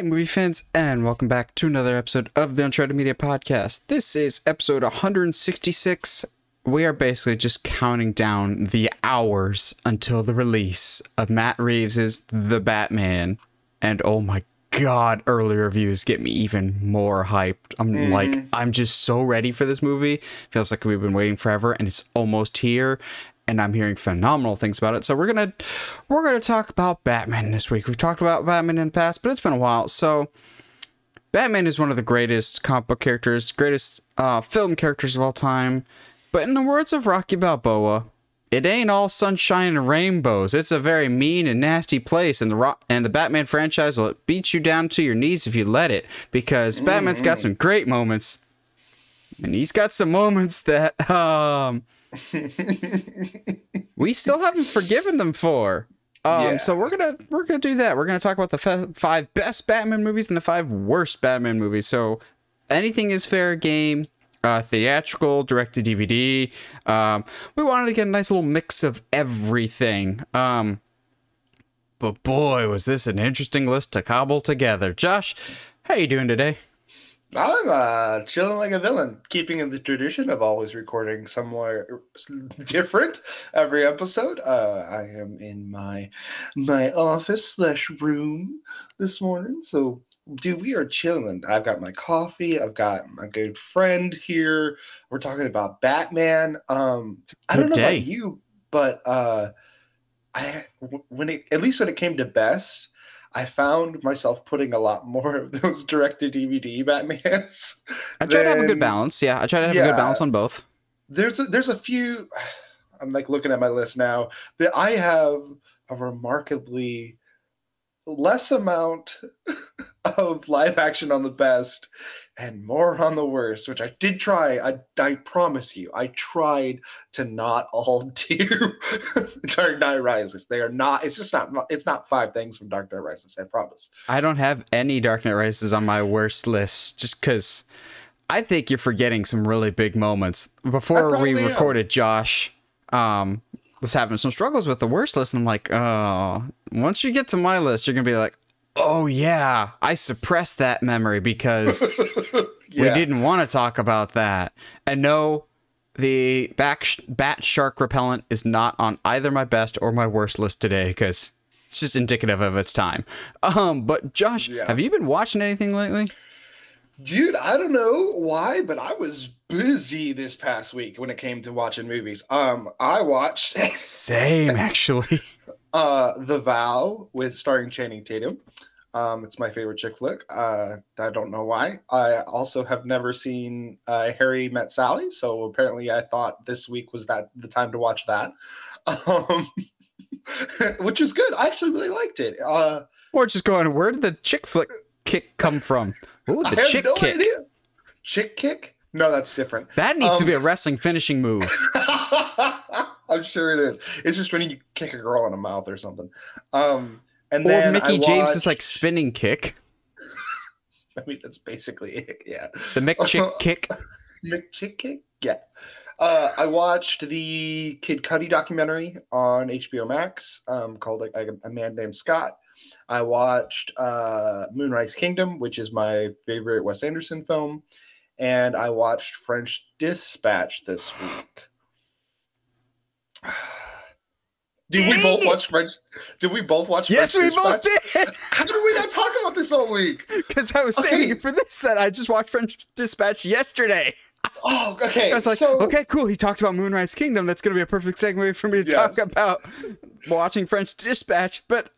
Hey, movie fans, and welcome back to another episode of the Uncharted Media Podcast. This is episode 166. We are basically just counting down the hours until the release of Matt Reeves' The Batman. And oh my god, early reviews get me even more hyped. I'm just so ready for this movie. Feels like we've been waiting forever, and it's almost here. And I'm hearing phenomenal things about it. So we're gonna talk about Batman this week. We've talked about Batman in the past, but it's been a while. So Batman is one of the greatest comic book characters, greatest film characters of all time. But in the words of Rocky Balboa, it ain't all sunshine and rainbows. It's a very mean and nasty place, and the Batman franchise will beat you down to your knees if you let it. Because Batman's got some great moments, and he's got some moments that we still haven't forgiven them for. So we're gonna do that. We're gonna talk about the five best Batman movies and the 5 worst Batman movies. So anything is fair game. Theatrical, direct to DVD. We wanted to get a nice little mix of everything. But boy, was this an interesting list to cobble together. Josh, how you doing today? I'm chilling like a villain, keeping in the tradition of always recording somewhere different every episode. I am in my office / room this morning, so dude, we are chilling. I've got my coffee. I've got my good friend here. We're talking about Batman. I don't know about you, but at least when it came to best, I found myself putting a lot more of those direct-to-DVD Batmans. I try to have a good balance. Yeah, I try to have a good balance on both. There's a few. I'm like looking at my list now that I have a remarkably less amount of live action on the best and more on the worst, which I did try. I promise you, I tried to not all do Dark Knight Rises. They are not, it's not 5 things from Dark Knight Rises, I promise. I don't have any Dark Knight Rises on my worst list just because I think you're forgetting some really big moments. Before we recorded, Josh was having some struggles with the worst list, and I'm like, oh, once you get to my list, you're gonna be like, oh yeah, I suppressed that memory because we didn't want to talk about that. And no, the bat shark repellent is not on either my best or my worst list today because it's just indicative of its time. But Josh, have you been watching anything lately? Dude, I don't know why, but I was busy this past week when it came to watching movies. I watched same actually. The Vow starring Channing Tatum. It's my favorite chick flick. I don't know why. I also have never seen Harry Met Sally, so apparently I thought this week was the time to watch that. Which is good. I actually really liked it. Or just going, where did the chick flick kick come from? Ooh, the chick kick. Idea. Chick kick? No, that's different. That needs to be a wrestling finishing move. I'm sure it is. It's just when you kick a girl in the mouth or something. And then Mickey James is like spinning kick. I mean, that's basically it. Yeah. The Mick-Chick kick. Mick-Chick kick? Yeah. I watched the Kid Cudi documentary on HBO Max called A Man Named Scott. I watched Moonrise Kingdom, which is my favorite Wes Anderson film. And I watched French Dispatch this week. Did we both watch French? Did we both watch Yes, French Dispatch? we both did. How did we not talk about this all week? Because I was saying for this that I just watched French Dispatch yesterday. Oh, okay. I was like, okay, cool. He talked about Moonrise Kingdom. That's going to be a perfect segue for me to talk about watching French Dispatch. But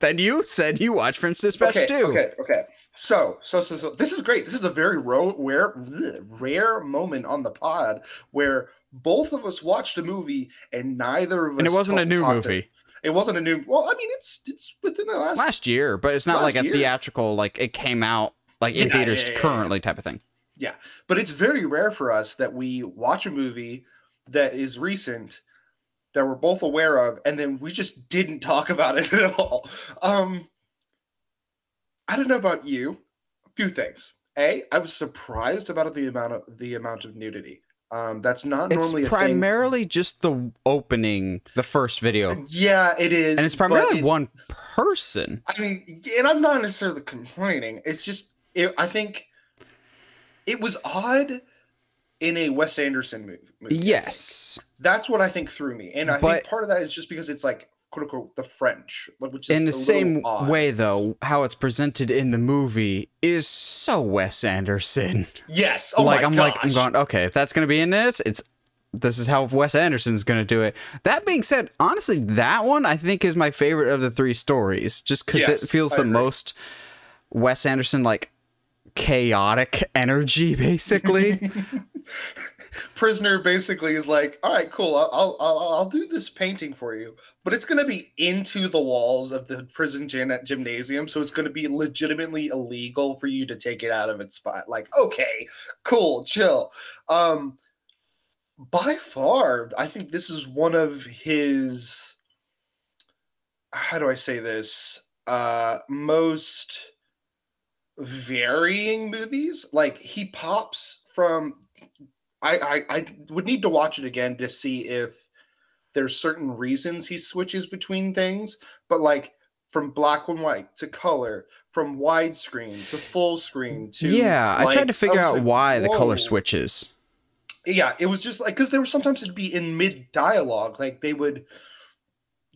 then you said you watched French Dispatch too. Okay. So this is great. This is a very rare moment on the pod where both of us watched a movie and neither of us. And it wasn't a new movie. It wasn't a new. Well, I mean, it's within the last year, but it's not like a theatrical, like it came out like in theaters currently type of thing. Yeah, but it's very rare for us that we watch a movie that is recent that we're both aware of, and then we just didn't talk about it at all. I don't know about you. A few things. I was surprised about the amount of nudity. That's not It's normally a primarily thing. just the opening, the first video. Yeah, it is. And it's primarily one person. I mean, and I'm not necessarily complaining. It's just, I think it was odd in a Wes Anderson movie. Yes. That's what I think threw me. And I think part of that is just because it's like, quote unquote, the French, which is in the same odd. way, though, how it's presented in the movie is so Wes Anderson. Yes. Oh my gosh. I'm going, okay, if that's going to be in this is how Wes Anderson's going to do it. That being said, honestly, that one I think is my favorite of the three stories, just because it feels the most Wes Anderson, like, chaotic energy, basically. Prisoner basically is like, all right, cool, I'll do this painting for you, but it's going to be into the walls of the prison gymnasium, so it's going to be legitimately illegal for you to take it out of its spot. Like, okay, cool, chill. By far, I think this is one of his, how do I say this, most varying movies. Like, he pops from, I would need to watch it again to see if there's certain reasons he switches between things, but like from black and white to color, from widescreen to full screen to, yeah, like, I tried to figure out like, why the color switches. Yeah, it was just like, because there were sometimes it'd be in mid dialogue, like they would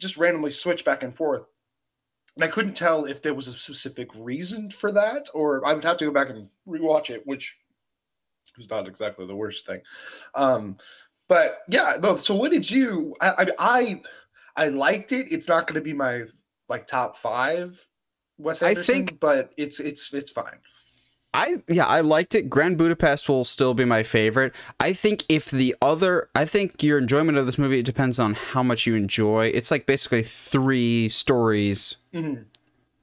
just randomly switch back and forth. And I couldn't tell if there was a specific reason for that, or I would have to go back and rewatch it, which is not exactly the worst thing. But yeah, no. So what did you? I liked it. It's not going to be my like top 5 Wes Anderson, I think, but it's fine. I liked it. Grand Budapest will still be my favorite. I think your enjoyment of this movie, it depends on how much you enjoy. It's like basically 3 stories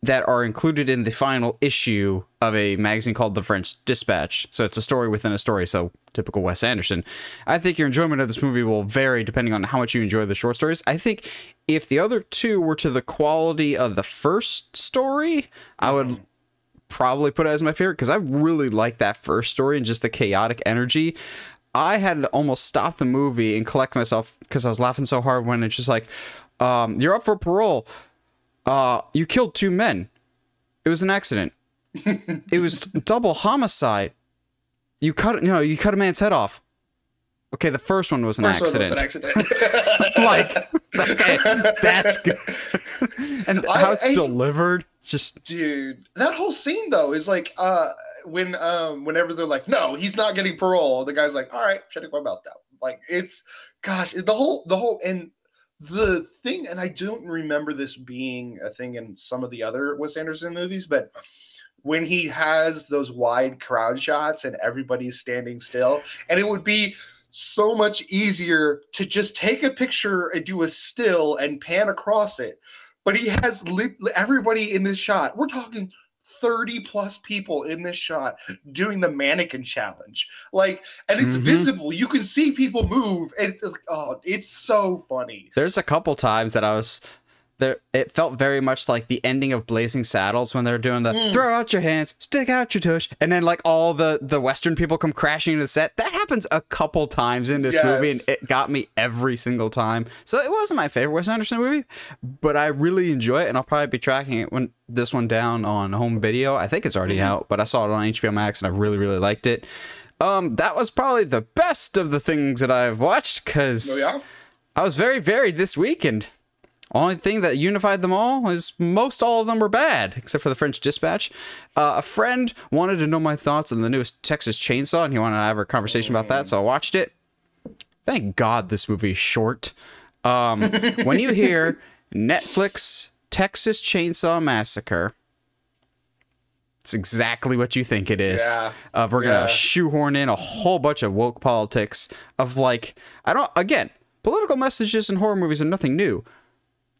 that are included in the final issue of a magazine called The French Dispatch. So it's a story within a story. So typical Wes Anderson. I think your enjoyment of this movie will vary depending on how much you enjoy the short stories. I think if the other 2 were to the quality of the first story, I would probably put it as my favorite, because I really like that first story and just the chaotic energy. I had to almost stop the movie and collect myself because I was laughing so hard when it's just like, you're up for parole. You killed 2 men. It was an accident. It was double homicide. You cut a man's head off. Okay, the first one was an accident. Like, okay, that's good. And how it's delivered, just, dude, that whole scene though is like, whenever they're like, no, he's not getting parole, the guy's like, all right, check my belt down. Like, it's, gosh, the whole and the thing, and I don't remember this being a thing in some of the other Wes Anderson movies, but when he has those wide crowd shots and everybody's standing still, and it would be so much easier to just take a picture and do a still and pan across it. But he has everybody in this shot. We're talking 30 plus people in this shot doing the mannequin challenge. Like, and it's visible. You can see people move. And it's so funny. There's a couple times that I was there. It felt very much like the ending of Blazing Saddles when they're doing the throw out your hands, stick out your tush, and then like all the Western people come crashing into the set. That happens a couple times in this movie, and it got me every single time. So it wasn't my favorite Wes Anderson movie, but I really enjoy it, and I'll probably be tracking it when this one down on home video. I think it's already out, but I saw it on HBO Max, and I really, really liked it. That was probably the best of the things that I've watched, because I was very varied this week, and only thing that unified them all is most all of them were bad, except for The French Dispatch. A friend wanted to know my thoughts on the newest Texas Chainsaw, and he wanted to have a conversation about that, so I watched it. Thank God this movie is short. When you hear Netflix Texas Chainsaw Massacre, it's exactly what you think it is. We're going to shoehorn in a whole bunch of woke politics of, like, again, political messages in horror movies are nothing new.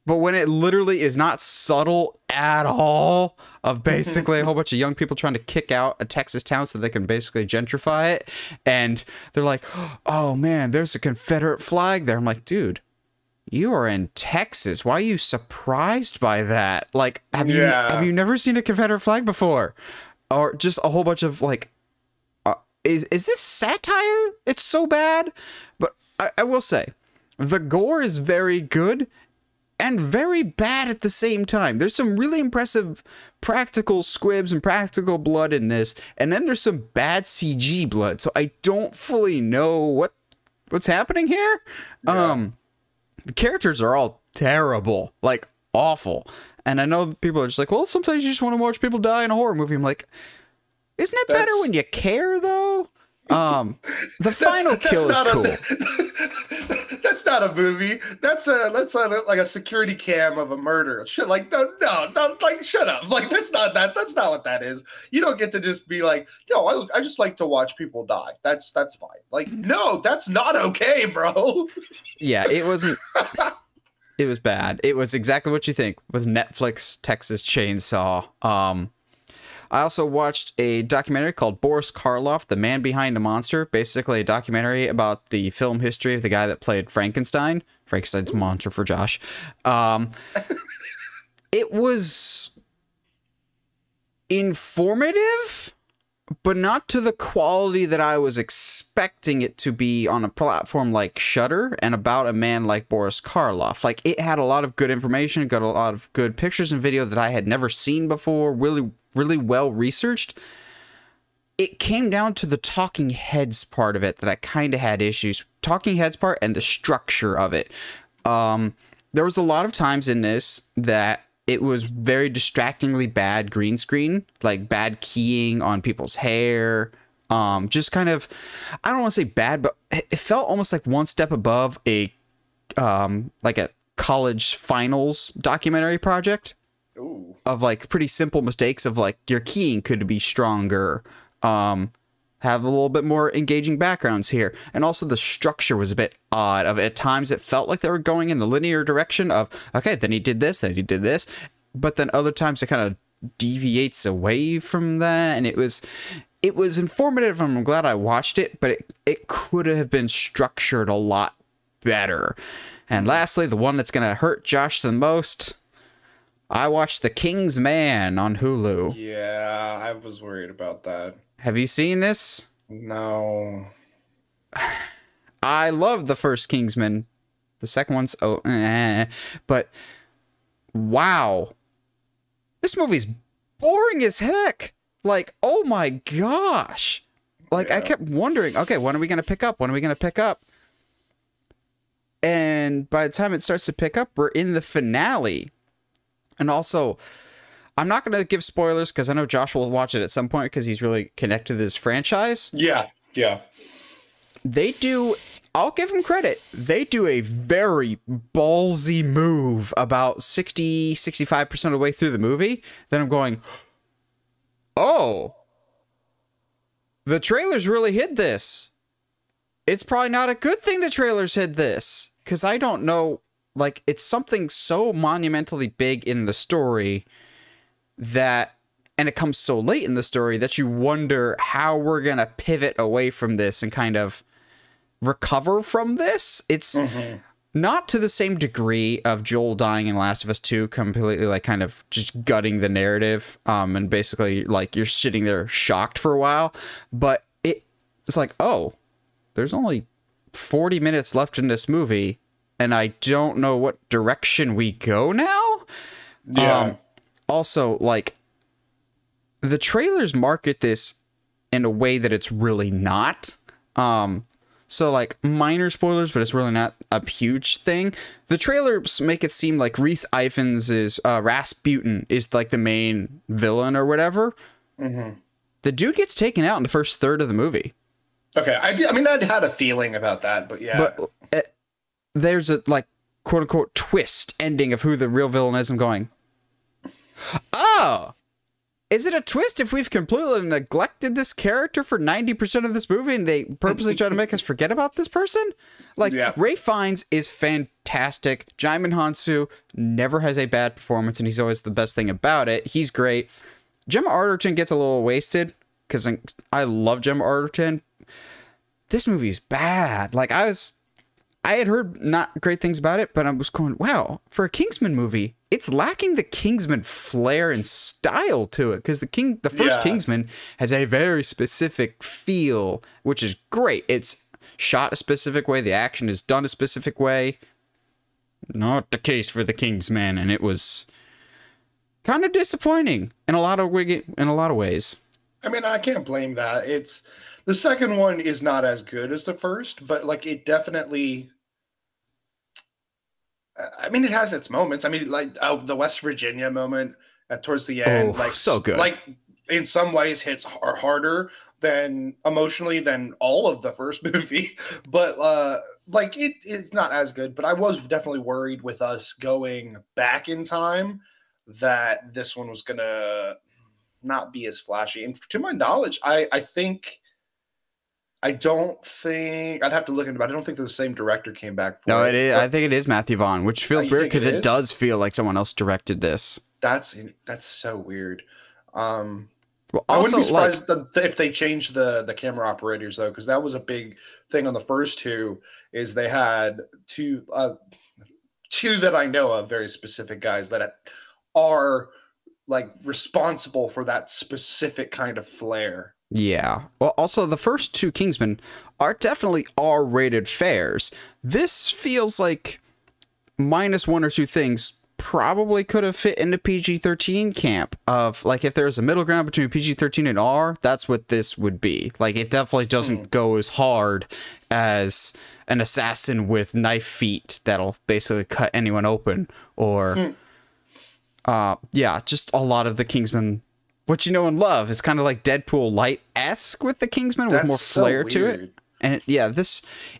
But when it literally is not subtle at all, of basically a whole bunch of young people trying to kick out a Texas town so they can basically gentrify it, and they're like, oh man, there's a Confederate flag there. I'm like, dude, you are in Texas. Why are you surprised by that? Like, have you never seen a Confederate flag before? Or just a whole bunch of, like, is this satire? It's so bad. But I will say, the gore is very good and very bad at the same time. There's some really impressive practical squibs and practical blood in this, and then there's some bad CG blood. So I don't fully know what's happening here. Yeah. The characters are all terrible, like awful. And I know people are just like, well, sometimes you just want to watch people die in a horror movie. I'm like, isn't it better when you care, though? The final kill is cool. That's not a movie. That's like a security cam of a murder. Shit, like no, like shut up. Like that's not what that is. You don't get to just be like, no, I just like to watch people die. That's fine. Like no, that's not okay, bro. Yeah, it wasn't. It was bad. It was exactly what you think with Netflix Texas Chainsaw. I also watched a documentary called Boris Karloff, The Man Behind the Monster. Basically a documentary about the film history of the guy that played Frankenstein. Frankenstein's monster for Josh. It was informative, but not to the quality that I was expecting it to be on a platform like Shudder and about a man like Boris Karloff. Like, it had a lot of good information, got a lot of good pictures and video that I had never seen before, really well researched. It came down to the talking heads part of it that I kind of had issues. Talking heads part and the structure of it. There was a lot of times in this that it was very distractingly bad green screen, like bad keying on people's hair. Just kind of, I don't want to say bad, but it felt almost like one step above a college finals documentary project. Ooh. Of like pretty simple mistakes of like your keying could be stronger, have a little bit more engaging backgrounds here. And also the structure was a bit odd. At times it felt like they were going in the linear direction of, okay, then he did this, then he did this. But then other times it kind of deviates away from that. And it was informative, and I'm glad I watched it, but it could have been structured a lot better. And lastly, the one that's going to hurt Josh the most, I watched The King's Man on Hulu. Yeah, I was worried about that. Have you seen this? No. I love the first Kingsman. The second one's but wow. This movie's boring as heck. Like, oh my gosh. Like, yeah. I kept wondering, okay, when are we going to pick up? When are we going to pick up? And by the time it starts to pick up, we're in the finale. And also, I'm not going to give spoilers because I know Josh will watch it at some point because he's really connected to this franchise. Yeah. They do, I'll give him credit, they do a very ballsy move about 65% of the way through the movie. Then I'm going, oh, the trailers really hid this. It's probably not a good thing the trailers hid this, because I don't know, like, it's something so monumentally big in the story that, and it comes so late in the story that you wonder how we're going to pivot away from this and kind of recover from this. It's not to the same degree of Joel dying in Last of Us 2, completely like kind of just gutting the narrative, and basically like you're sitting there shocked for a while, but it's like, oh, there's only 40 minutes left in this movie and I don't know what direction we go now. Yeah. Also, like, the trailers market this in a way that it's really not. So, like, minor spoilers, but it's really not a huge thing. The trailers make it seem like Rhys Ifans is, Rasputin is, like, the main villain or whatever. The dude gets taken out in the first third of the movie. Okay, I mean, I had a feeling about that, but yeah. But there's a, like, quote-unquote twist ending of who the real villain is. I'm going, oh! Is it a twist if we've completely neglected this character for 90% of this movie and they purposely try to make us forget about this person? Like, yeah. Ralph Fiennes is fantastic. Jaimin Hansu never has a bad performance, and he's always the best thing about it. He's great. Gemma Arterton gets a little wasted, because I love Gemma Arterton. This movie's bad. Like, I had heard not great things about it, but I was going, wow, for a Kingsman movie, it's lacking the Kingsman flair and style to it, because the first Kingsman has a very specific feel, which is great. It's shot a specific way, the action is done a specific way. Not the case for the Kingsman, and it was kind of disappointing in a lot of ways. I mean, I can't blame that. It's the second one is not as good as the first, but like it definitely. I mean, it has its moments. I mean, like the West Virginia moment towards the end, like so good. Like in some ways, hits harder than emotionally than all of the first movie, but like it's not as good. But I was definitely worried with us going back in time that this one was gonna not be as flashy. And to my knowledge, I don't think I'd have to look into it. I don't think the same director came back for it. No, it is. I think it is Matthew Vaughn, which feels weird because it does feel like someone else directed this. That's so weird. Well, also, I wouldn't be surprised if they changed the camera operators though, because that was a big thing on the first two. Is they had two that I know of, very specific guys that are like responsible for that specific kind of flair. Yeah. Well, also the first two Kingsmen are definitely R-rated fares. This feels like minus one or two things probably could have fit into PG-13 camp of like if there's a middle ground between PG-13 and R, that's what this would be. Like it definitely doesn't go as hard as an assassin with knife feet that'll basically cut anyone open or yeah, just a lot of the Kingsmen, what you know and love. It's kind of like Deadpool light-esque with the Kingsman with more flair to it. And yeah,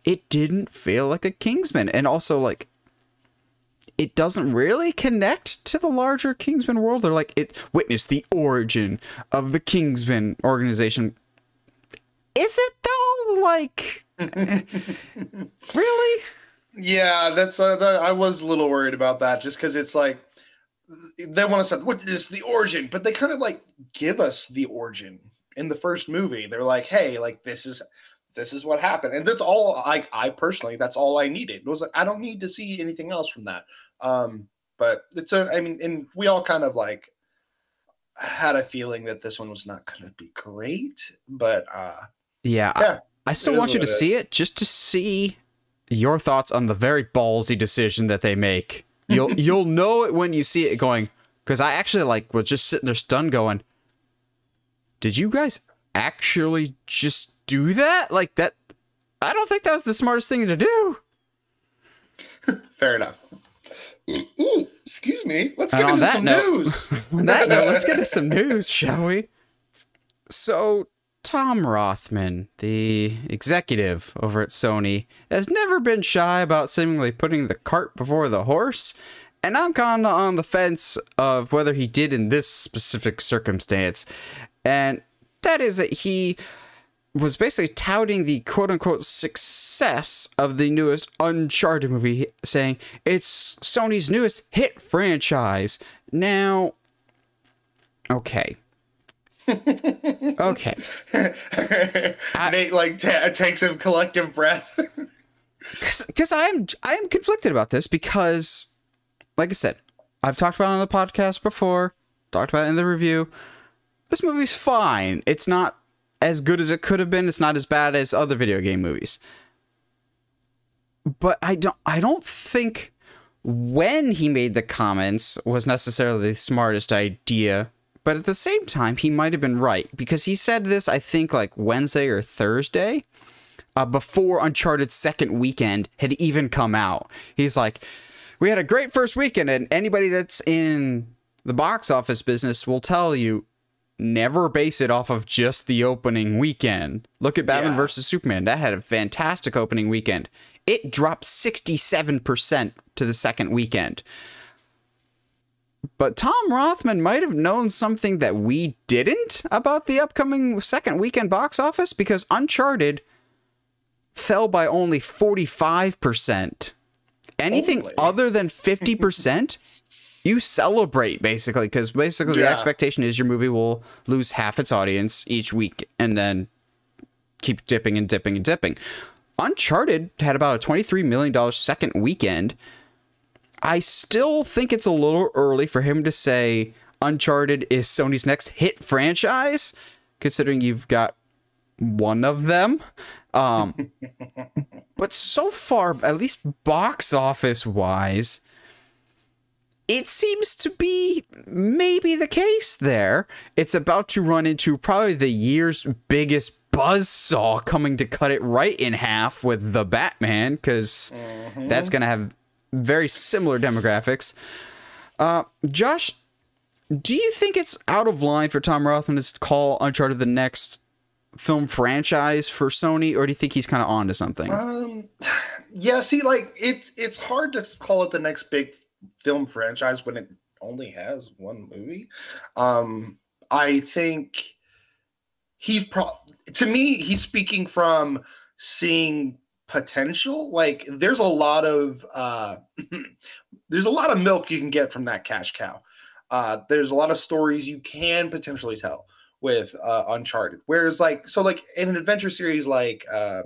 it didn't feel like a Kingsman. And also like, it doesn't really connect to the larger Kingsman world. They're like, witness the origin of the Kingsman organization. Is it though? Like, really? Yeah, that's I was a little worried about that just because it's like, they want to say, what is the origin? But they kind of like give us the origin in the first movie. They're like, hey, like this is what happened. And that's all I personally, that's all I needed. It was like, I don't need to see anything else from that. But I mean, and we all kind of like had a feeling that this one was not going to be great, but yeah, I still want you to see it just to see your thoughts on the very ballsy decision that they make. You'll know it when you see it going, because I actually like was just sitting there stunned going, did you guys actually just do that? Like that, I don't think that was the smartest thing to do. Fair enough. Ooh, excuse me. Let's get into some news. On that note, let's get into some news, shall we? So, Tom Rothman, the executive over at Sony, has never been shy about seemingly putting the cart before the horse, and I'm kind of on the fence of whether he did in this specific circumstance, and that is that he was basically touting the quote-unquote success of the newest Uncharted movie, saying it's Sony's newest hit franchise. Now, okay. Okay. Nate like takes a collective breath. Because I am conflicted about this because, like I said, I've talked about it on the podcast before, talked about it in the review. This movie's fine. It's not as good as it could have been. It's not as bad as other video game movies. But I don't think when he made the comments was necessarily the smartest idea. But at the same time, he might have been right, because he said this, I think, like Wednesday or Thursday, before Uncharted's second weekend had even come out. He's like, we had a great first weekend, and anybody that's in the box office business will tell you, never base it off of just the opening weekend. Look at Batman vs. Superman. That had a fantastic opening weekend. It dropped 67% to the second weekend. But Tom Rothman might have known something that we didn't about the upcoming second weekend box office, because Uncharted fell by only 45%. Anything other than 50%, you celebrate, basically, because basically the expectation is your movie will lose half its audience each week and then keep dipping and dipping and dipping. Uncharted had about a $23 million second weekend. I still think it's a little early for him to say Uncharted is Sony's next hit franchise, considering you've got one of them. But so far, at least box office wise, it seems to be maybe the case there. It's about to run into probably the year's biggest buzzsaw coming to cut it right in half with The Batman, because that's going to have very similar demographics. Josh, do you think it's out of line for Tom Rothman to call Uncharted the next film franchise for Sony, or do you think he's kind of on to something? Yeah, see, like, it's hard to call it the next big film franchise when it only has one movie. I think to me, he's speaking from seeing potential. Like, there's a lot of milk you can get from that cash cow. There's a lot of stories you can potentially tell with Uncharted. Whereas, like, so, like, in an adventure series like oh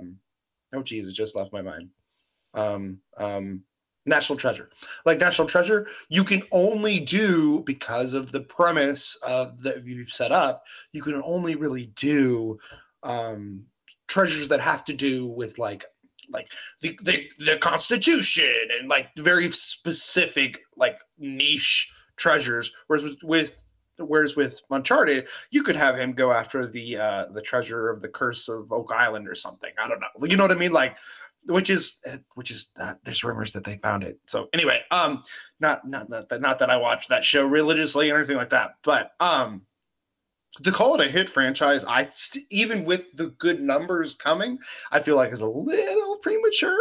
geez, it just left my mind. National Treasure. Like, National Treasure, you can only do, because of the premise that you've set up, you can only really do treasures that have to do with like the Constitution and like very specific, like, niche treasures. Whereas with Uncharted, you could have him go after the treasure of the Curse of Oak Island or something. I don't know. You know what I mean? Like, which is there's rumors that they found it. So anyway, not that I watch that show religiously or anything like that, but to call it a hit franchise, even with the good numbers coming, I feel like is a little premature.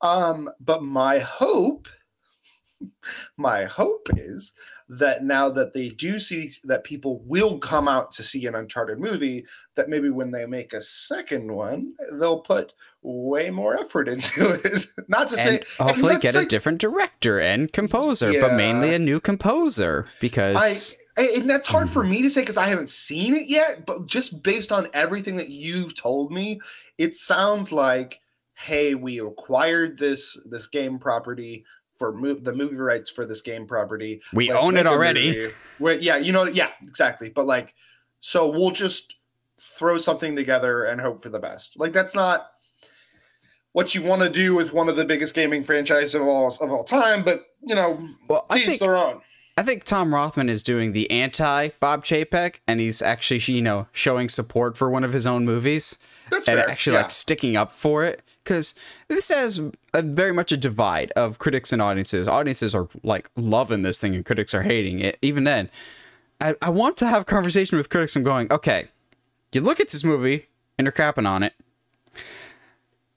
But my hope is that now that they do see that people will come out to see an Uncharted movie, that maybe when they make a second one, they'll put way more effort into it. Not to say, hopefully get a different director and composer, but mainly a new composer, because and that's hard for me to say because I haven't seen it yet. But just based on everything that you've told me, it sounds like, hey, we acquired this game property for the movie rights for this game property. We own it already. Yeah, exactly. But like, so we'll just throw something together and hope for the best. Like, that's not what you want to do with one of the biggest gaming franchises of all time. But, you know, each their own. I think Tom Rothman is doing the anti-Bob Chapek, and he's actually, showing support for one of his own movies. That's and fair. Actually, like, sticking up for it. Because this has very much a divide of critics and audiences. Audiences are, like, loving this thing, and critics are hating it. Even then, I want to have a conversation with critics and going, okay, you look at this movie, and you're crapping on it.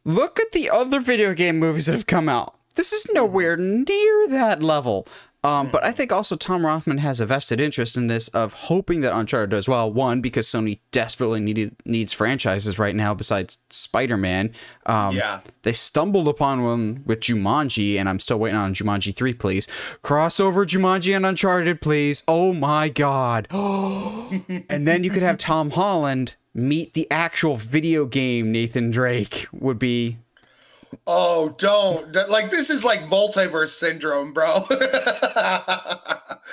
Look at the other video game movies that have come out. This is nowhere near that level. But I think also Tom Rothman has a vested interest in this, of hoping that Uncharted does well. One, because Sony desperately needs franchises right now besides Spider-Man. They stumbled upon one with Jumanji, and I'm still waiting on Jumanji 3, please. Crossover Jumanji and Uncharted, please. Oh my God. And then you could have Tom Holland meet the actual video game Nathan Drake. Would be... Oh, don't. Like, this is like multiverse syndrome, bro.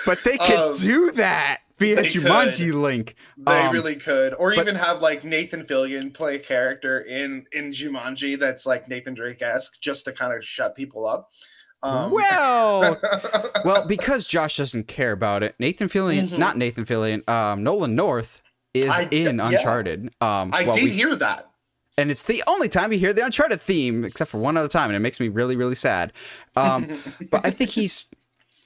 But they could do that via Jumanji link. They really could. Or even have, like, Nathan Fillion play a character in Jumanji that's, like, Nathan Drake-esque, just to kind of shut people up. Well, because Josh doesn't care about it, Nathan Fillion, not Nathan Fillion, Nolan North is in Uncharted. I did hear that. And it's the only time you hear the Uncharted theme, except for one other time, and it makes me really, really sad. But I think he's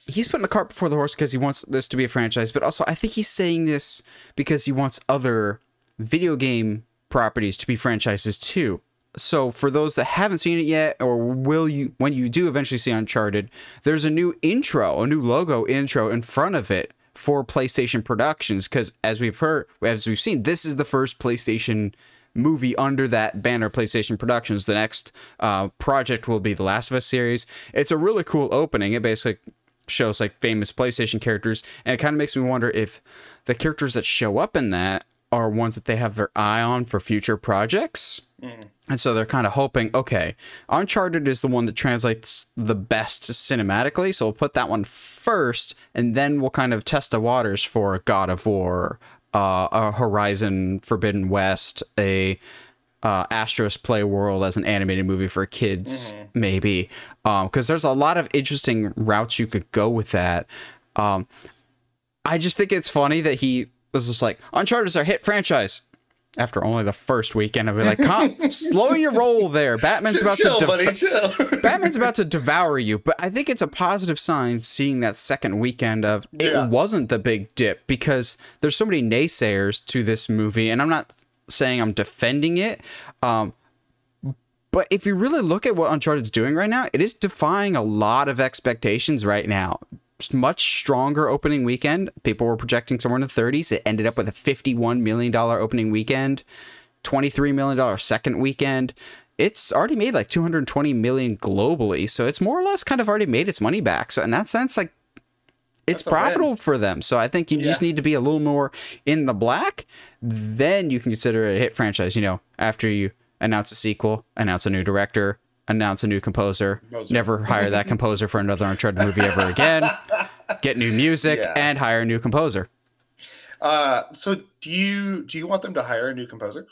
putting the cart before the horse because he wants this to be a franchise, but also I think he's saying this because he wants other video game properties to be franchises too. So for those that haven't seen it yet, or when you do eventually see Uncharted, there's a new logo intro in front of it for PlayStation Productions, because as we've seen, this is the first PlayStation movie under that banner, PlayStation Productions. The next project will be the Last of Us series. It's a really cool opening. It basically shows, like, famous PlayStation characters, and it kind of makes me wonder if the characters that show up in that are ones that they have their eye on for future projects. And so they're kind of hoping, okay, Uncharted is the one that translates the best cinematically, so we'll put that one first, and then we'll kind of test the waters for a God of War, a Horizon Forbidden West, a Astro's Playworld as an animated movie for kids, maybe. Because there's a lot of interesting routes you could go with that. I just think it's funny that he was just like, Uncharted is our hit franchise. After only the first weekend, I'd be like, "Calm, slow your roll there. Batman's about Batman's about to devour you." But I think it's a positive sign seeing that second weekend of it wasn't the big dip, because there's so many naysayers to this movie, and I'm not saying I'm defending it. But if you really look at what Uncharted's doing right now, it is defying a lot of expectations right now. Much stronger opening weekend. People were projecting somewhere in the 30s. It ended up with a $51 million opening weekend, $23 million second weekend. It's already made like $220 million globally, so it's more or less kind of already made its money back. So in that sense, like, it's profitable for them. So I think you just need to be a little more in the black. Then you can consider it a hit franchise. You know, after you announce a sequel, announce a new director, announce a new composer, never hire that composer for another Uncharted movie ever again, get new music, and hire a new composer. So do you want them to hire a new composer?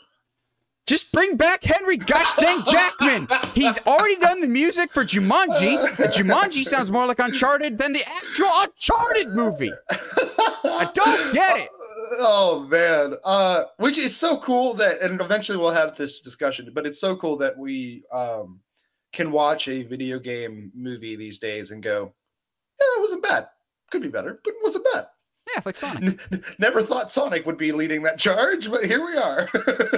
Just bring back Henry gosh dang Jackman. He's already done the music for Jumanji, and Jumanji sounds more like Uncharted than the actual Uncharted movie. I don't get it. Oh man, which is so cool that, and eventually we'll have this discussion, but it's so cool that we can watch a video game movie these days and go, yeah, that wasn't bad. Could be better, but it wasn't bad. Yeah, like Sonic. Never thought Sonic would be leading that charge, but here we are.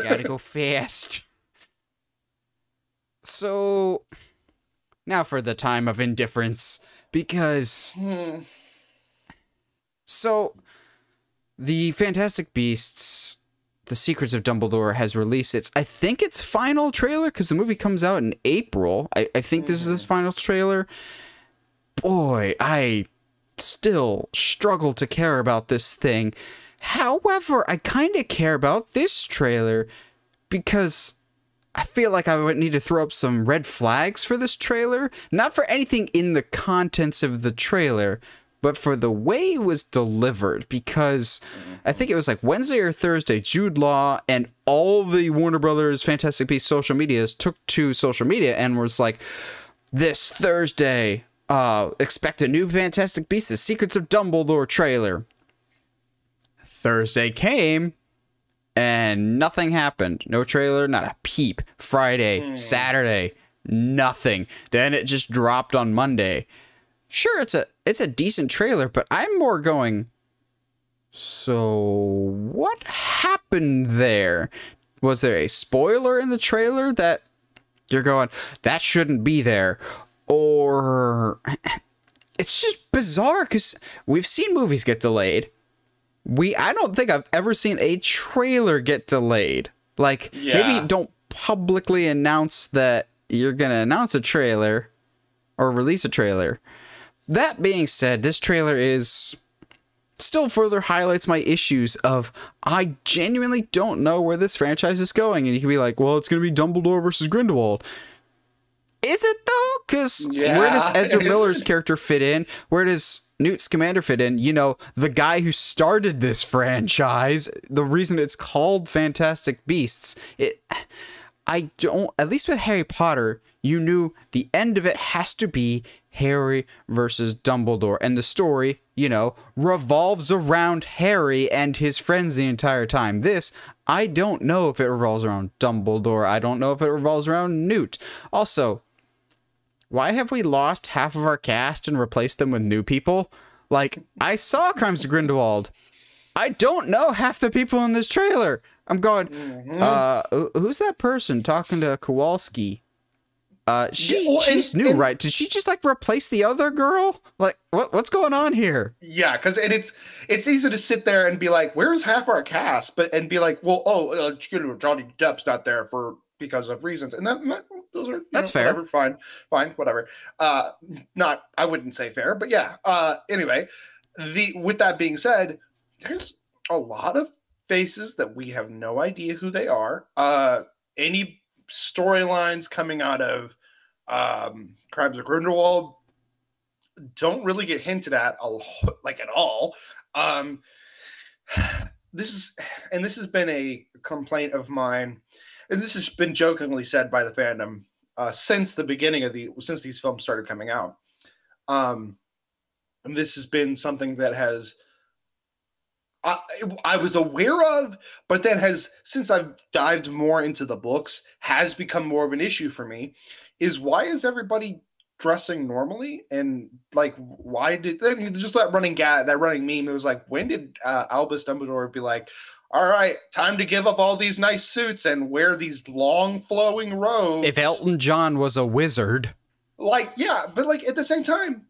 Gotta go fast. So, now for the time of indifference, because... So, the Fantastic Beasts... The Secrets of Dumbledore has released its, I think it's final trailer, because the movie comes out in April. I think this is its final trailer. Boy, I still struggle to care about this thing. However, I kind of care about this trailer because I feel like I would need to throw up some red flags for this trailer. Not for anything in the contents of the trailer, but for the way it was delivered, because I think it was like Wednesday or Thursday, Jude Law and all the Warner Brothers Fantastic Beasts social medias took to social media and was like, this Thursday, expect a new Fantastic Beasts, The Secrets of Dumbledore trailer. Thursday came, and nothing happened. No trailer, not a peep. Friday, Saturday, nothing. Then it just dropped on Monday. Sure, it's a decent trailer, but I'm more going, so what happened there? Was there a spoiler in the trailer that you're going, that shouldn't be there? Or it's just bizarre because we've seen movies get delayed. I don't think I've ever seen a trailer get delayed. Like, maybe don't publicly announce that you're going to announce a trailer or release a trailer. That being said, this trailer is still further highlights my issues of I genuinely don't know where this franchise is going. And you can be like, well, it's going to be Dumbledore versus Grindelwald. Is it though? Because where does Ezra Miller's character fit in? Where does Newt Scamander fit in? You know, the guy who started this franchise, the reason it's called Fantastic Beasts. I don't, at least with Harry Potter, you knew the end of it has to be Harry versus Dumbledore. And the story, you know, revolves around Harry and his friends the entire time. This, I don't know if it revolves around Dumbledore. I don't know if it revolves around Newt. Also, why have we lost half of our cast and replaced them with new people? Like, I saw Crimes of Grindelwald. I don't know half the people in this trailer. I'm going, who's that person talking to Kowalski? She's new, right? Did she just like replace the other girl? Like, what's going on here? Yeah, because it's easy to sit there and be like, "Where's half our cast?" And be like, "Well, Johnny Depp's not there because of reasons," and those are that's fair. Whatever, fine, whatever. I wouldn't say fair, but yeah. Anyway, with that being said, there's a lot of faces that we have no idea who they are. Any storylines coming out of Crimes of Grindelwald don't really get hinted at like at all. This has been a complaint of mine, and this has been jokingly said by the fandom since the beginning of since these films started coming out. And this has been something that I was aware of, but then since I've dived more into the books, has become more of an issue for me, is why is everybody dressing normally? And like, why did just that running meme? It was like, when did Albus Dumbledore be like, all right, time to give up all these nice suits and wear these long flowing robes? If Elton John was a wizard. Like, yeah, but like at the same time,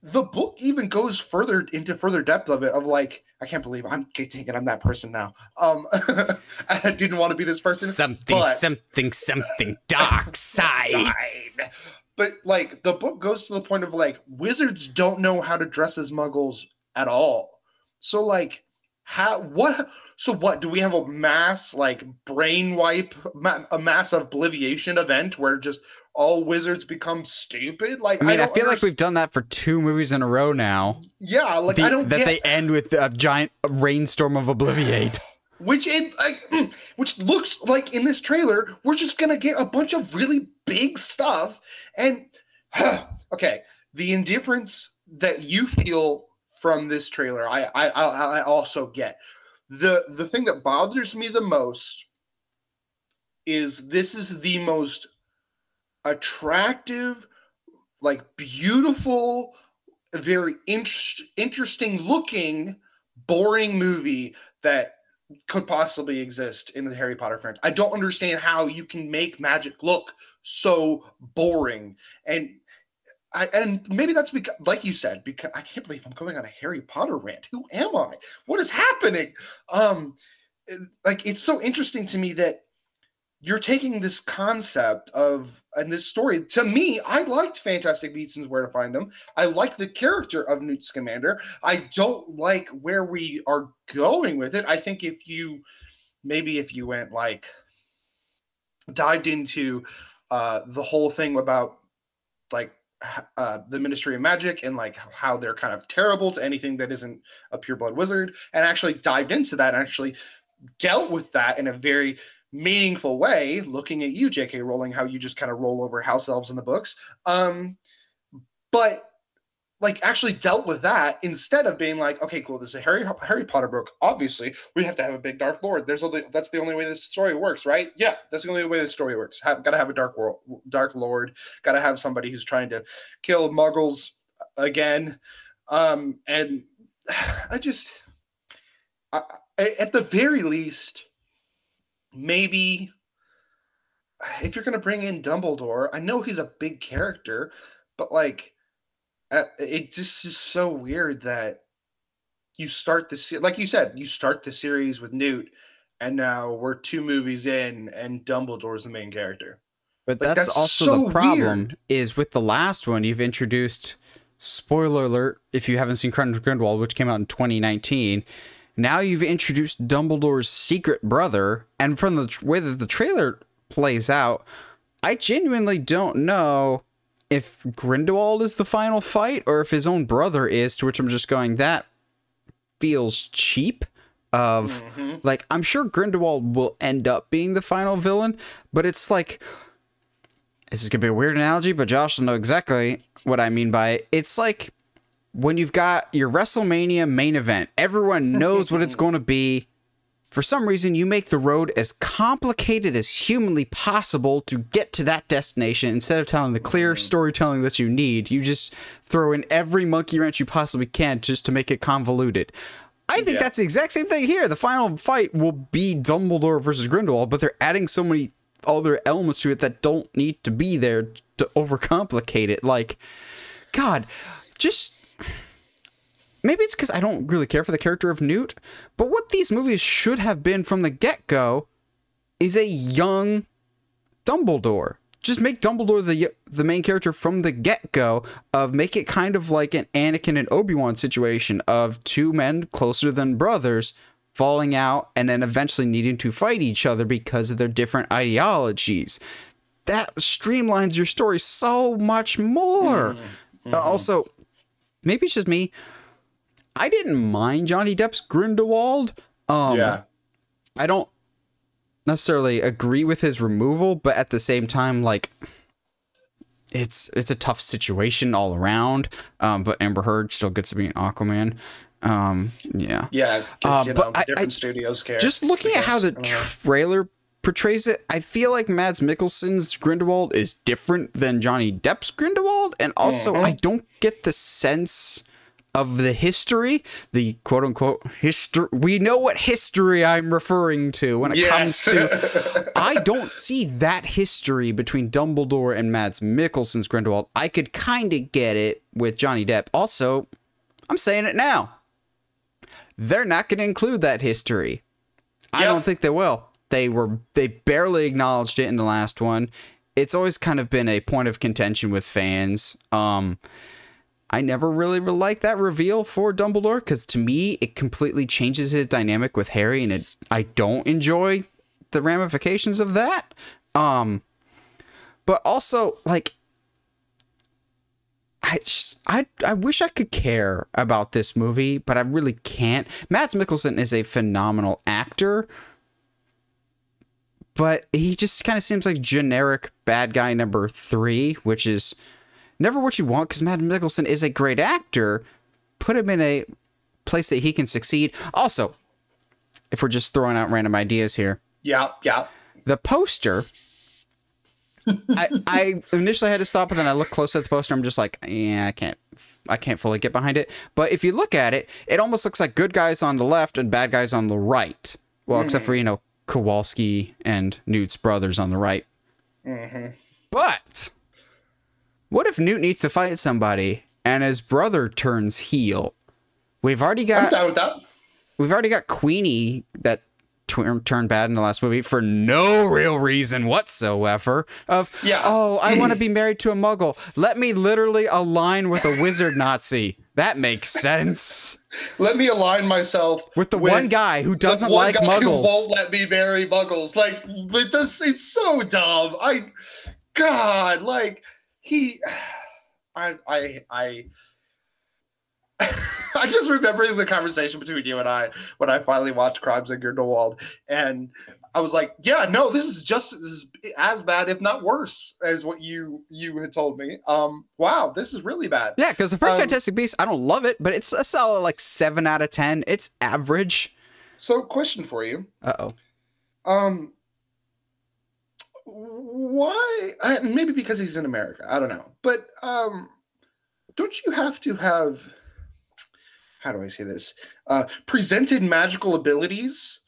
the book even goes into further depth of it, of like, I can't believe I'm thinking I'm that person now. I didn't want to be this person. Something dark side. But like, the book goes to the point of like, wizards don't know how to dress as muggles at all. So like, what do we have, a mass like brain wipe, a mass obliviation event where just all wizards become stupid? Like, I feel like we've done that for 2 movies in a row now. Yeah, like they end with a giant rainstorm of obliviate. Which looks like in this trailer we're just gonna get a bunch of really big stuff. And okay, the indifference that you feel from this trailer, I also get. The thing that bothers me the most is this is the most attractive, like beautiful, very interesting looking, boring movie that could possibly exist in the Harry Potter franchise. I don't understand how you can make magic look so boring. And maybe that's because, like you said, because I can't believe I'm going on a Harry Potter rant. Who am I? What is happening? Like, it's so interesting to me that you're taking this concept and this story. To me, I liked Fantastic Beasts and Where to Find Them. I like the character of Newt Scamander. I don't like where we are going with it. I think if you went like dived into the whole thing about like the Ministry of Magic and like how they're kind of terrible to anything that isn't a pureblood wizard, and actually dived into that and actually dealt with that in a very meaningful way, looking at you, J.K. Rowling, how you just kind of roll over house elves in the books. But like actually dealt with that instead of being like, okay, cool, this is a Harry Potter book. Obviously, we have to have a big dark lord. That's the only way this story works, right? Yeah, that's the only way this story works. Gotta have a dark lord. Gotta have somebody who's trying to kill muggles again. And at the very least, maybe if you're going to bring in Dumbledore, I know he's a big character, but like, it just is so weird that you start this, like you said, you start the series with Newt, and now we're 2 movies in, and Dumbledore's the main character. But like, that's also so the problem weird. Is with the last one, you've introduced, spoiler alert, if you haven't seen Crimes of Grindelwald, which came out in 2019, now you've introduced Dumbledore's secret brother, and from the way that the trailer plays out, I genuinely don't know if Grindelwald is the final fight or if his own brother is, to which I'm just going, that feels cheap. Like, I'm sure Grindelwald will end up being the final villain, but it's like, this is going to be a weird analogy, but Josh will know exactly what I mean by it. It's like when you've got your WrestleMania main event, everyone knows what it's going to be. For some reason, you make the road as complicated as humanly possible to get to that destination. Instead of telling the clear storytelling that you need, you just throw in every monkey wrench you possibly can just to make it convoluted. I think that's the exact same thing here. The final fight will be Dumbledore versus Grindelwald, but they're adding so many other elements to it that don't need to be there to overcomplicate it. Like, God, just... Maybe it's because I don't really care for the character of Newt, but what these movies should have been from the get-go is a young Dumbledore. Just make Dumbledore the main character from the get-go, make it kind of like an Anakin and Obi-Wan situation of 2 men closer than brothers falling out, and then eventually needing to fight each other because of their different ideologies. That streamlines your story so much more. Also, maybe it's just me. I didn't mind Johnny Depp's Grindelwald. I don't necessarily agree with his removal, but at the same time, like, it's a tough situation all around. But Amber Heard still gets to be an Aquaman. Yeah, but different studios care. Just looking at how the trailer portrays it, I feel like Mads Mikkelsen's Grindelwald is different than Johnny Depp's Grindelwald, and also I don't get the sense of the history, the quote-unquote history. We know what history I'm referring to when it comes to... I don't see that history between Dumbledore and Mads Mikkelsen's Grindelwald. I could kind of get it with Johnny Depp. Also, I'm saying it now. They're not going to include that history. I don't think they will. They barely acknowledged it in the last one. It's always kind of been a point of contention with fans. I never really liked that reveal for Dumbledore, because to me, it completely changes his dynamic with Harry, and I don't enjoy the ramifications of that. But also, like, I wish I could care about this movie, but I really can't. Mads Mikkelsen is a phenomenal actor, but he just kind of seems like generic bad guy number 3, which is never what you want, because Mads Mikkelsen is a great actor. Put him in a place that he can succeed. Also, if we're just throwing out random ideas here. Yeah. The poster, I initially had to stop, and then I looked close at the poster. I'm just like, yeah, I can't fully get behind it. But if you look at it, it almost looks like good guys on the left and bad guys on the right. Well, except for, Kowalski and Newt's brothers on the right. But what if Newt needs to fight somebody and his brother turns heel? I'm down with that. We've already got Queenie that turned bad in the last movie for no real reason whatsoever. I want to be married to a muggle. Let me literally align with a wizard Nazi. That makes sense. Let me align myself with the one guy who doesn't like muggles. Who won't let me marry muggles. Like, it's so dumb. I just remembering the conversation between you and I when I finally watched Crimes of Grindelwald, and I was like, yeah, no, this is as bad, if not worse, as what you had told me. Wow, this is really bad. Yeah, because the first Fantastic Beasts, I don't love it, but it's a solid like 7 out of 10. It's average. So, question for you. Why? Maybe because he's in America. I don't know, but don't you have to have? How do I say this? Presented magical abilities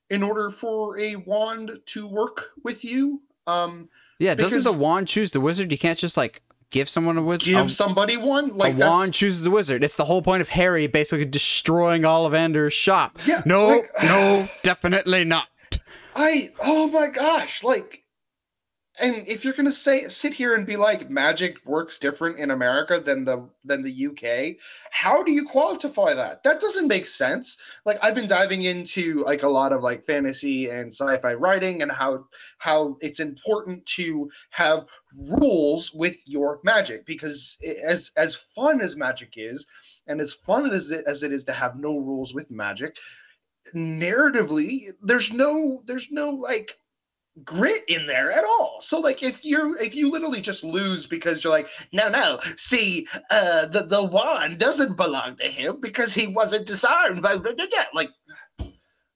in order for a wand to work with you. Yeah, doesn't the wand choose the wizard? You can't just like give someone a wizard. Give somebody one. Like a wand chooses the wizard. It's the whole point of Harry basically destroying Ollivander's shop. Yeah, no, definitely not. Oh my gosh, like. And if you're gonna sit here and be like magic works different in America than the UK, how do you quantify that? That doesn't make sense. Like, I've been diving into like a lot of like fantasy and sci-fi writing, and how it's important to have rules with your magic, because as fun as magic is, and as fun as it is to have no rules with magic, narratively there's no like grit in there at all. So like if you literally just lose because you're like, no, see, the wand doesn't belong to him because he wasn't disarmed by like,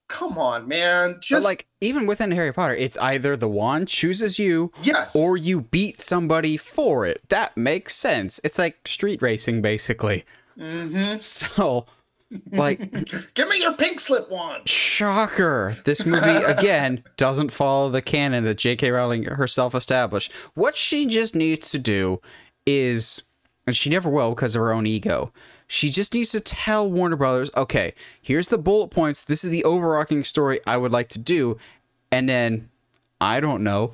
come on, man. But like, even within Harry Potter, it's either the wand chooses you, yes, or you beat somebody for it. That makes sense. It's like street racing, basically. So like, give me your pink slip wand. Shocker. This movie, again, doesn't follow the canon that J.K. Rowling herself established. What she just needs to do is, and she never will because of her own ego, she just needs to tell Warner Brothers, okay, here's the bullet points. This is the overarching story I would like to do. And then, I don't know,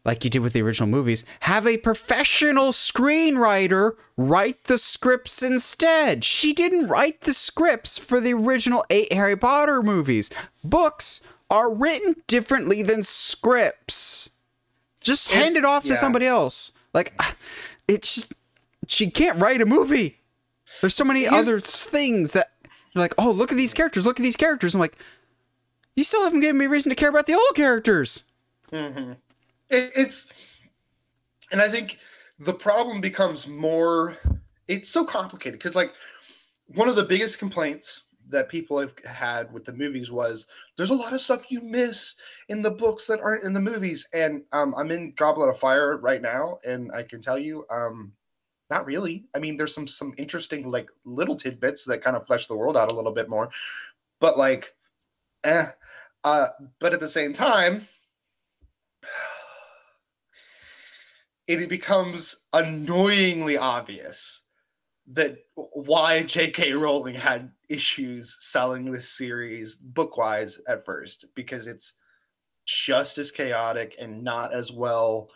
like you did with the original movies, have a professional screenwriter write the scripts instead. She didn't write the scripts for the original 8 Harry Potter movies. Books are written differently than scripts. Just hand it off to somebody else. Like, it's just, she can't write a movie. There's so many other things that you're like, oh, look at these characters, look at these characters. I'm like, you still haven't given me reason to care about the old characters. Mm-hmm. And I think the problem becomes more, it's so complicated because, like, one of the biggest complaints that people have had with the movies was there's a lot of stuff you miss in the books that aren't in the movies. And I'm in Goblet of Fire right now, and I can tell you, not really. I mean, there's some interesting, like, little tidbits that kind of flesh the world out a little bit more, but like, but at the same time, it becomes annoyingly obvious that why J.K. Rowling had issues selling this series book-wise at first, because it's just as chaotic and not as well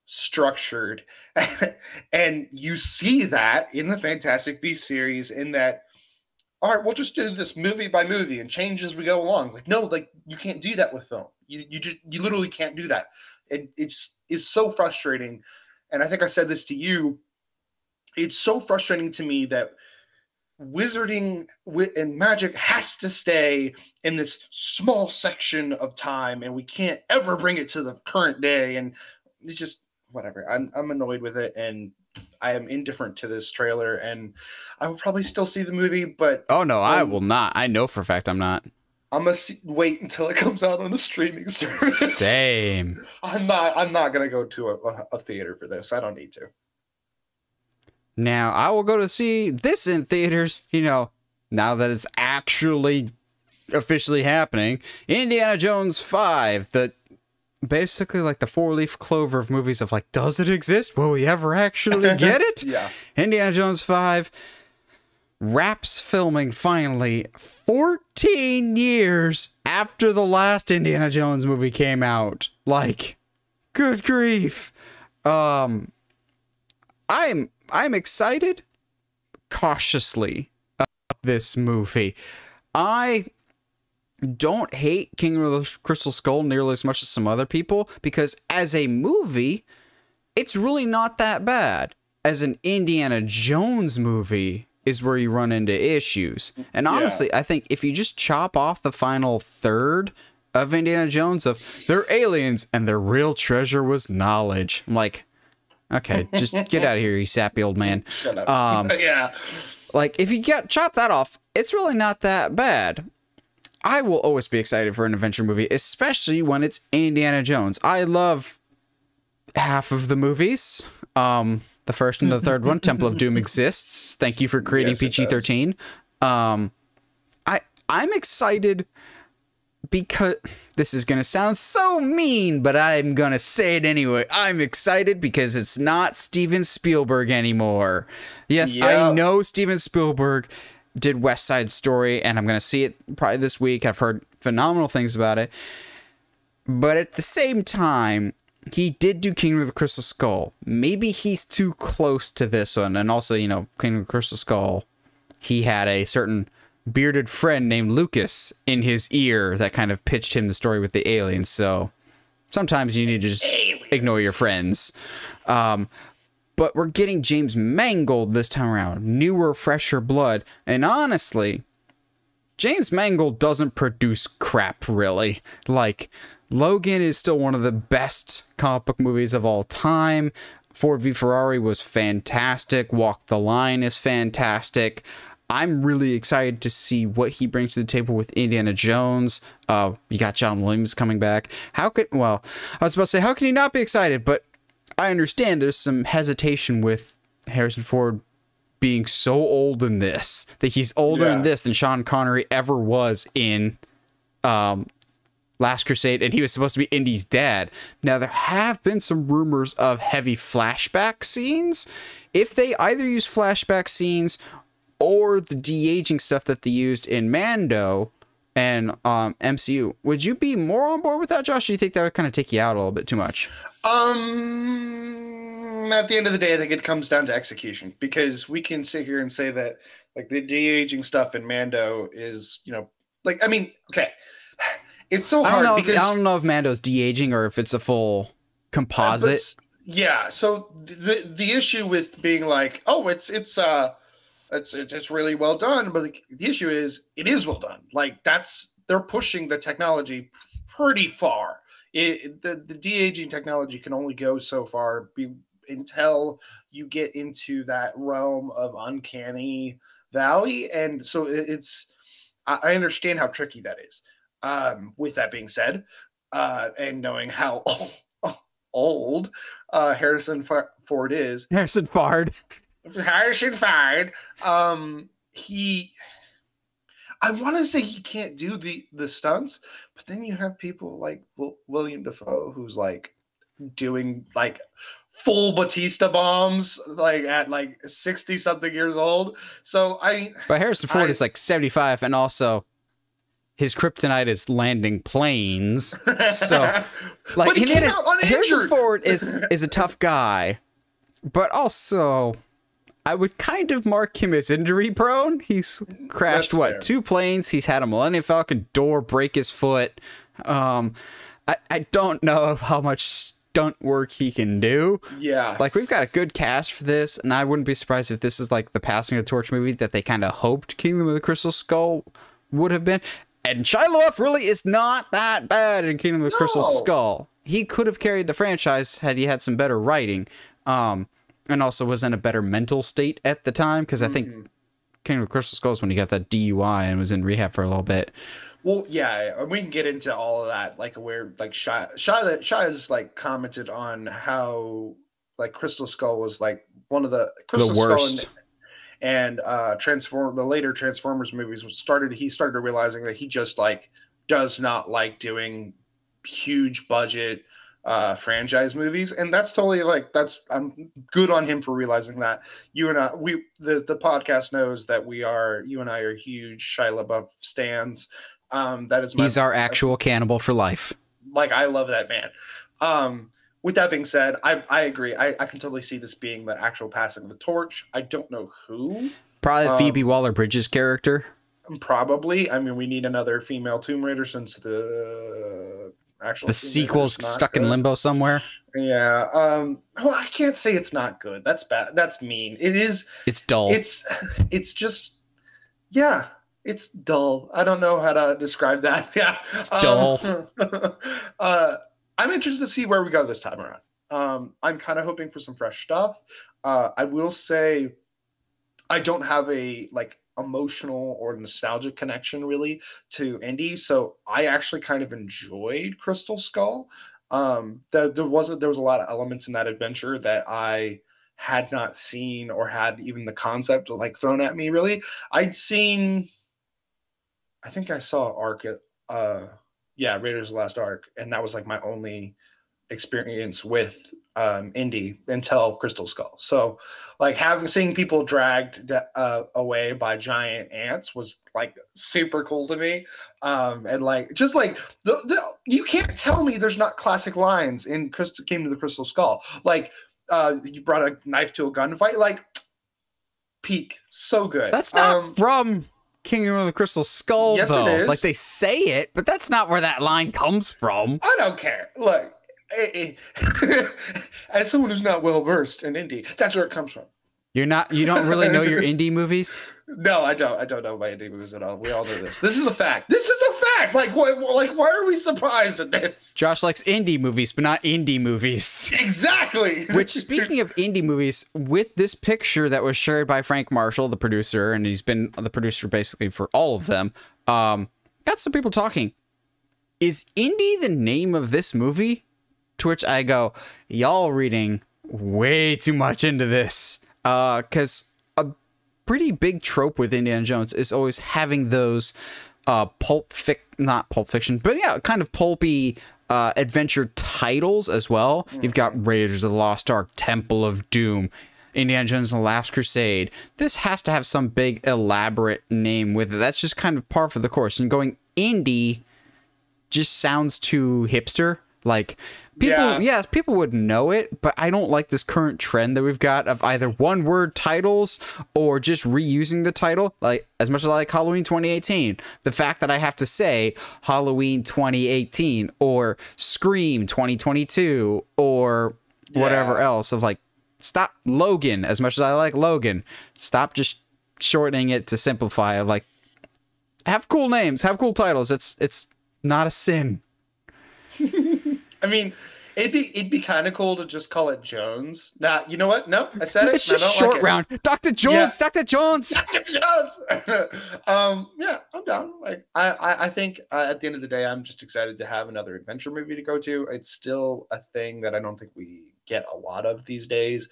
structured. And you see that in the Fantastic Beasts series, in that, all right, we'll just do this movie by movie and change as we go along. Like, no, like, you can't do that with film. You literally can't do that. It's so frustrating. And I think I said this to you. It's so frustrating to me that wizarding and magic has to stay in this small section of time, and we can't ever bring it to the current day. And it's just whatever. I'm annoyed with it, and I am indifferent to this trailer, and I will probably still see the movie, but oh no, I will not. I know for a fact I'm not. I'm gonna wait until it comes out on a streaming service. Same. I'm not gonna go to a theater for this. I don't need to. Now I will go to see this in theaters. You know, now that it's actually officially happening. Indiana Jones 5. The basically like the 4-leaf clover of movies of like, does it exist? Will we ever actually get it? Yeah. Indiana Jones 5. Wraps filming finally 14 years after the last Indiana Jones movie came out. Like, good grief. I'm excited cautiously about this movie. I don't hate King of the Crystal Skull nearly as much as some other people, because as a movie, it's really not that bad. As an Indiana Jones movie is where you run into issues. And honestly, I think if you just chop off the final third of Indiana Jones of they're aliens and their real treasure was knowledge, I'm like, okay, just get out of here, you sappy old man. Shut up. Yeah. Like, if you chop that off, it's really not that bad. I will always be excited for an adventure movie, especially when it's Indiana Jones. I love half of the movies. The first and the third one, Temple of Doom exists. Thank you for creating PG-13. I'm excited because this is going to sound so mean, but I'm going to say it anyway. I'm excited because it's not Steven Spielberg anymore. Yes, I know Steven Spielberg did West Side Story, and I'm going to see it probably this week. I've heard phenomenal things about it. But at the same time, he did do King of the Crystal Skull. Maybe he's too close to this one. And also, you know, King of the Crystal Skull, he had a certain bearded friend named Lucas in his ear that kind of pitched him the story with the aliens. So sometimes you need to just ignore your friends. But we're getting James Mangold this time around. Newer, fresher blood. And honestly, James Mangold doesn't produce crap, really. Like, Logan is still one of the best comic book movies of all time. Ford v Ferrari was fantastic. Walk the Line is fantastic. I'm really excited to see what he brings to the table with Indiana Jones. You got John Williams coming back. Well, I was about to say, how can you not be excited? But I understand there's some hesitation with Harrison Ford being so old in this, that he's older in this than Sean Connery ever was in Last Crusade, and he was supposed to be Indy's dad. Now, there have been some rumors of heavy flashback scenes. If they either use flashback scenes or the de-aging stuff that they used in Mando and MCU. Would you be more on board with that, Josh? Or do you think that would kind of take you out a little bit too much? At the end of the day, I think it comes down to execution, because we can sit here and say that like the de-aging stuff in Mando is, like, I mean, okay, it's so hard I because don't know if Mando's de-aging or if it's a full composite. Yeah. So the issue with being like, oh, it's really well done, but the issue is it is well done. Like they're pushing the technology pretty far. The de-aging technology can only go so far until you get into that realm of uncanny valley, and so I understand how tricky that is. With that being said, and knowing how old Harrison Ford is. Harrison Ford. I want to say he can't do the stunts, but then you have people like William Dafoe, who's like doing like full Batista bombs like at like 60 something years old. So but Harrison Ford is like 75, and also his kryptonite is landing planes. So like but he came out uninjured. Harrison Ford is a tough guy, but also I would kind of mark him as injury prone. He's crashed two planes. He's had a Millennium Falcon door break his foot. I don't know how much stunt work he can do. Yeah. Like, we've got a good cast for this, and I wouldn't be surprised if this is like the Passing of the Torch movie that they kind of hoped Kingdom of the Crystal Skull would have been. And Shia LaBeouf really is not that bad in Kingdom of the Crystal Skull. He could have carried the franchise had he had some better writing. And also was in a better mental state at the time, because I think Kingdom of the Crystal Skull is when he got that DUI and was in rehab for a little bit. Well, yeah, we can get into all of that, like where like Shia has like commented on how like Crystal Skull was like one of the worst. Skull and the later Transformers movies he started realizing that he just like does not like doing huge budget franchise movies, and that's totally like I'm good on him for realizing that. You and I, the podcast knows that you and I are huge Shia LaBeouf stans. He's our actual cannibal for life. Like, I love that man. With that being said, I agree. I can totally see this being the actual passing of the torch. I don't know who. Probably Phoebe Waller-Bridge's character. Probably. I mean, we need another female Tomb Raider since the sequel's stuck in limbo somewhere. Yeah. Well, I can't say it's not good. That's bad. That's mean. It is. It's dull. It's just, yeah. It's dull. I don't know how to describe that. Yeah. It's dull. I'm interested to see where we go this time around. I'm kind of hoping for some fresh stuff. I will say I don't have a like emotional or nostalgic connection really to Indy, so I actually kind of enjoyed Crystal Skull. There was a lot of elements in that adventure that I had not seen or had even the concept like thrown at me really. I think I saw Ark at Raiders of the Lost Ark, and that was like my only experience with Indy until Crystal Skull. So like seeing people dragged away by giant ants was like super cool to me. And like just like you can't tell me there's not classic lines in Kingdom of the Crystal Skull. Like you brought a knife to a gunfight, like peak, so good. That's not from Kingdom of the Crystal Skull, yes, though. it is. Like, they say it, but that's not where that line comes from. I don't care. Look, as someone who's not well versed in Indy, that's where it comes from. You don't really know your indie movies? No, I don't know my indie movies at all. We all know this. This is a fact. Like, why are we surprised at this? Josh likes indie movies, but not indie movies. Exactly. Which, speaking of indie movies, with this picture that was shared by Frank Marshall, the producer, and he's been the producer basically for all of them, got some people talking. Is Indie the name of this movie? To which I go, y'all reading way too much into this. Because a pretty big trope with Indiana Jones is always having those not Pulp Fiction, but yeah, kind of pulpy adventure titles as well. Mm-hmm. You've got Raiders of the Lost Ark, Temple of Doom, Indiana Jones and the Last Crusade. This has to have some big elaborate name with it. That's just kind of par for the course. And going indie just sounds too hipster. Like, people, yes, people would know it, but I don't like this current trend that we've got of either one-word titles or just reusing the title. Like, as much as I like Halloween 2018, the fact that I have to say Halloween 2018 or Scream 2022 or whatever else, of like, stop Logan, as much as I like Logan, stop just shortening it to simplify. Of like, have cool names, have cool titles. It's not a sin. I mean, it'd be kind of cool to just call it Jones. Nah, you know what? No, I said it. It's just short round. Dr. Jones, Dr. Jones. Dr. Jones. Yeah, I'm down. Like, I think at the end of the day, I'm just excited to have another adventure movie to go to. It's still a thing that I don't think we get a lot of these days.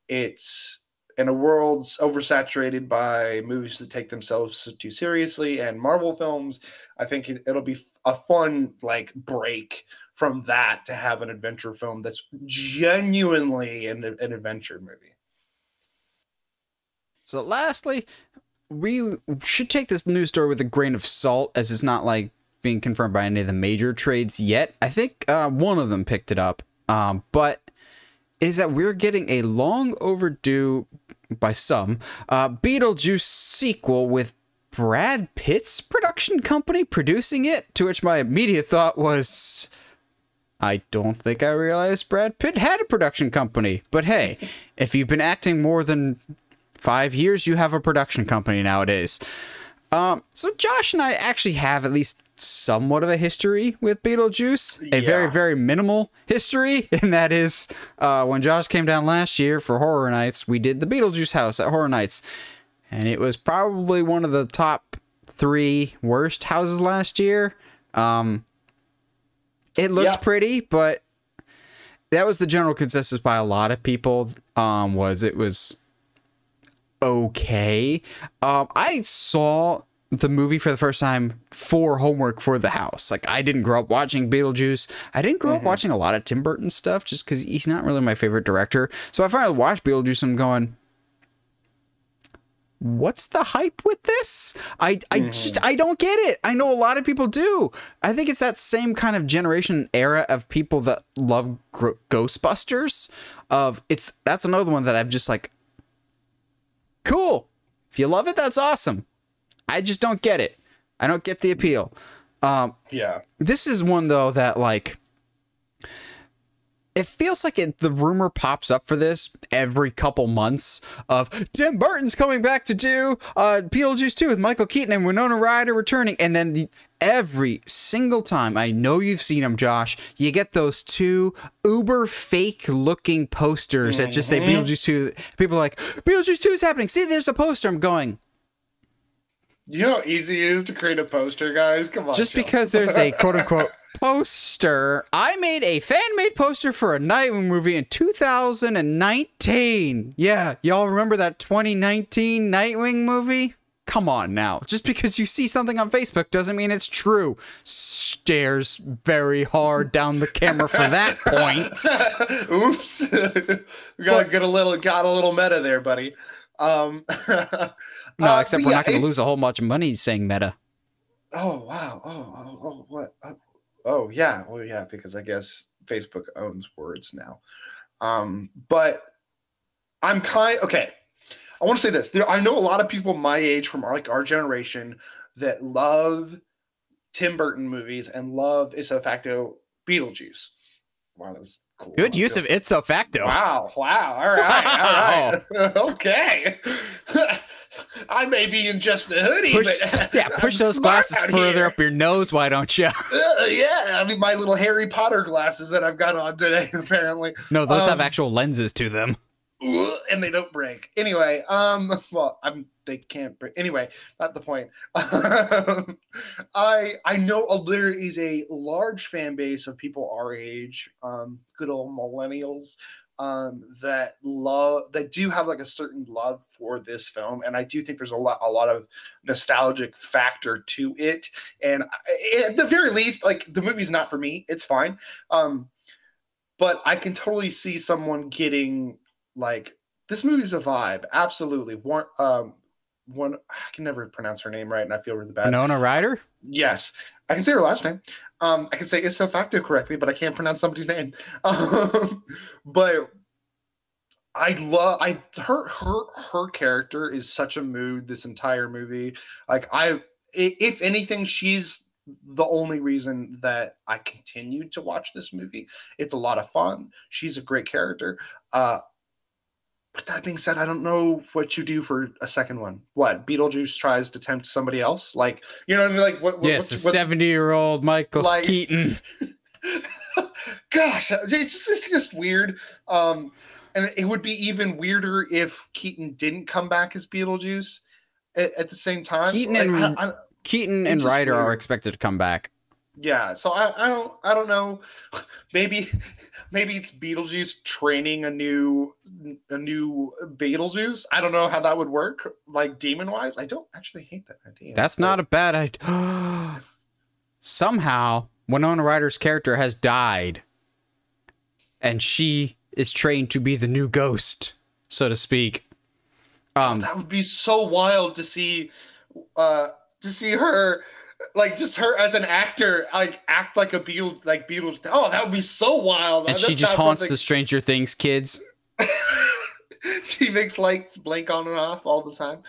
It's in a world oversaturated by movies that take themselves too seriously and Marvel films. I think it'll be a fun like break from that to have an adventure film that's genuinely an adventure movie. So lastly, we should take this news story with a grain of salt, as it's not like being confirmed by any of the major trades yet. I think one of them picked it up, but is that we're getting a long overdue, by some, Beetlejuice sequel with Brad Pitt's production company producing it, to which my immediate thought was, I don't think I realized Brad Pitt had a production company. But hey, if you've been acting more than 5 years, you have a production company nowadays. So Josh and I actually have at least somewhat of a history with Beetlejuice, a very, very minimal history, and that is when Josh came down last year for Horror Nights, we did the Beetlejuice house at Horror Nights, and it was probably one of the top 3 worst houses last year. It looked pretty, but that was the general consensus by a lot of people, was it was okay. I saw the movie for the first time for homework for the house. Like, I didn't grow up watching Beetlejuice. I didn't grow up watching a lot of Tim Burton stuff just because he's not really my favorite director. So I finally watched Beetlejuice and I'm going, what's the hype with this? I don't get it. I know a lot of people do. I think it's that same kind of generation era of people that love Ghostbusters. That's another one that I'm just like, cool. If you love it, that's awesome. I just don't get it. I don't get the appeal. This is one, though, that, like, it feels like the rumor pops up for this every couple months of Tim Burton's coming back to do Beetlejuice 2 with Michael Keaton and Winona Ryder returning. And then every single time, I know you've seen them, Josh, you get those 2 uber fake looking posters that just say Beetlejuice 2. People are like, Beetlejuice 2 is happening. See, there's a poster. I'm going, you know how easy it is to create a poster, guys? Come on. Just because there's a quote-unquote poster. I made a fan-made poster for a Nightwing movie in 2019. Yeah, y'all remember that 2019 Nightwing movie? Come on now. Just because you see something on Facebook doesn't mean it's true. Stares very hard down the camera for that point. Oops. We got a little meta there, buddy. No, except we're not going to lose a whole bunch of money saying meta. Oh, wow. Oh, what? Oh, yeah. Well, yeah, because I guess Facebook owns words now. But I'm okay. I want to say this. I know a lot of people my age from our generation that love Tim Burton movies and love ipso facto Beetlejuice. Wow, that was cool. Good use of ipso facto. Wow. All right. Okay. I may be in just a hoodie, but push those glasses further up your nose, why don't you? Yeah, I mean, my little Harry Potter glasses that I've got on today, apparently. No, those have actual lenses to them. And they don't break. Anyway, well, they can't break. Anyway, not the point. I know there is a large fan base of people our age, good old millennials, that do have like a certain love for this film, and I do think there's a lot of nostalgic factor to it. And at the very least, like, the movie's not for me. It's fine, but I can totally see someone getting like, this movie's a vibe. Absolutely. one. I can never pronounce her name right, and I feel really bad. Winona Ryder? Yes, I can say her last name. I can say ipso facto correctly, but I can't pronounce somebody's name. But her character is such a mood this entire movie. Like if anything, she's the only reason that I continued to watch this movie. It's a lot of fun. She's a great character. But that being said, I don't know what you do for a second one. What, Beetlejuice tries to tempt somebody else? Like, you know what I mean? Like, what? Yes, a 70-year-old Michael Keaton. Gosh, it's just weird. And it would be even weirder if Keaton didn't come back as Beetlejuice at the same time. Keaton and Ryder are expected to come back. Yeah, so I don't know. Maybe it's Beetlejuice training a new Beetlejuice. I don't know how that would work, like demon wise. I don't actually hate that idea. That's not a bad idea. Somehow Winona Ryder's character has died, and she is trained to be the new ghost, so to speak. That would be so wild to see her. Like, just her as an actor, like, act like a Beetlejuice. Oh, that would be so wild. And she just haunts the Stranger Things kids. She makes lights blink on and off all the time.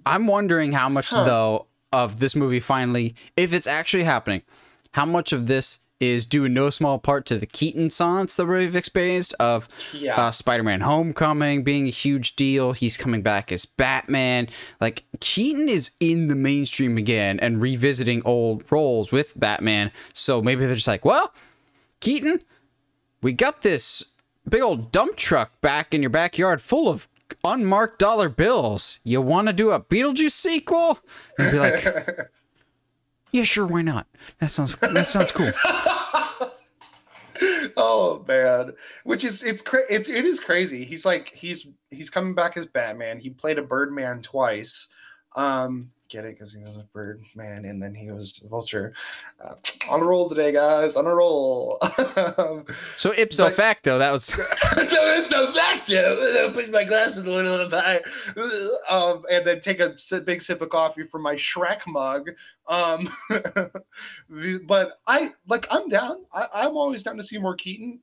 I'm wondering how much, though, of this movie finally, if it's actually happening, how much of this is due in no small part to the Keaton science that we've experienced of Spider-Man Homecoming being a huge deal. He's coming back as Batman. Like, Keaton is in the mainstream again and revisiting old roles with Batman. So maybe they're just like, well, Keaton, we got this big old dump truck back in your backyard full of unmarked dollar bills. You want to do a Beetlejuice sequel? And be like, yeah, sure, why not? That sounds cool. Oh man, it is crazy. He's like he's coming back as Batman. He played a Birdman twice. Get it? Because he was a Birdman and then he was Vulture. On a roll today, guys. On a roll. So ipso facto, that was. So ipso facto. Put my glasses a little bit higher. And then take a big sip of coffee from my Shrek mug. But I'm down. I'm always down to see more Keaton.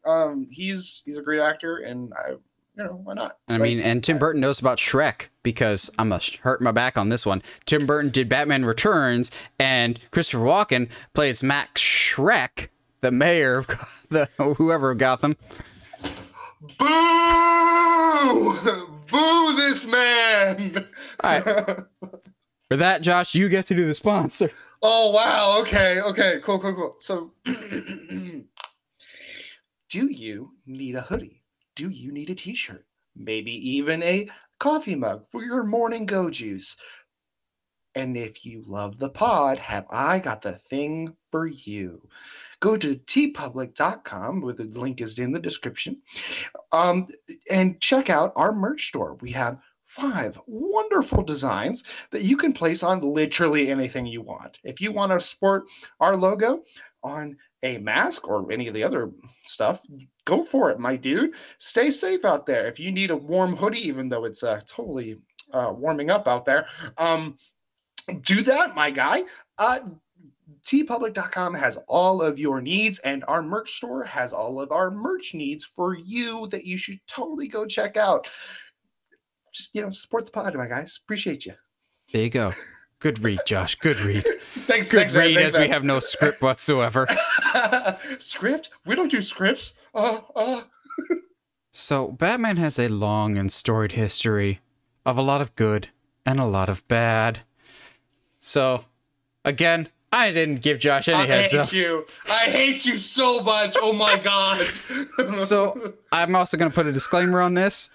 He's a great actor, and why not? I mean, and Tim Burton knows about Shrek, because I'm gonna hurt my back on this one. Tim Burton did Batman Returns, and Christopher Walken plays Max Shrek, the mayor of whoever of Gotham. Boo! Boo this man! All right. For that, Josh, you get to do the sponsor. Oh, wow. Okay. Cool. So, do you need a hoodie? Do you need a t-shirt? Maybe even a coffee mug for your morning go juice. And if you love the pod, have I got the thing for you. Go to tpublic.com, where the link is in the description, and check out our merch store. We have 5 wonderful designs that you can place on literally anything you want. If you want to sport our logo on a mask or any of the other stuff, go for it, my dude. Stay safe out there. If you need a warm hoodie, even though it's totally warming up out there, do that, my guy. tpublic.com has all of your needs, and our merch store has all of our merch needs for you that you should totally go check out. Just, support the pod, my guys. Appreciate you. There you go. Good read, Josh. Good read. Thanks, Good read, man. as we have no script whatsoever. Script? We don't do scripts. So, Batman has a long and storied history of a lot of good and a lot of bad. So, again, I didn't give Josh any heads up. I hate you so much. Oh my god. So, I'm also going to put a disclaimer on this.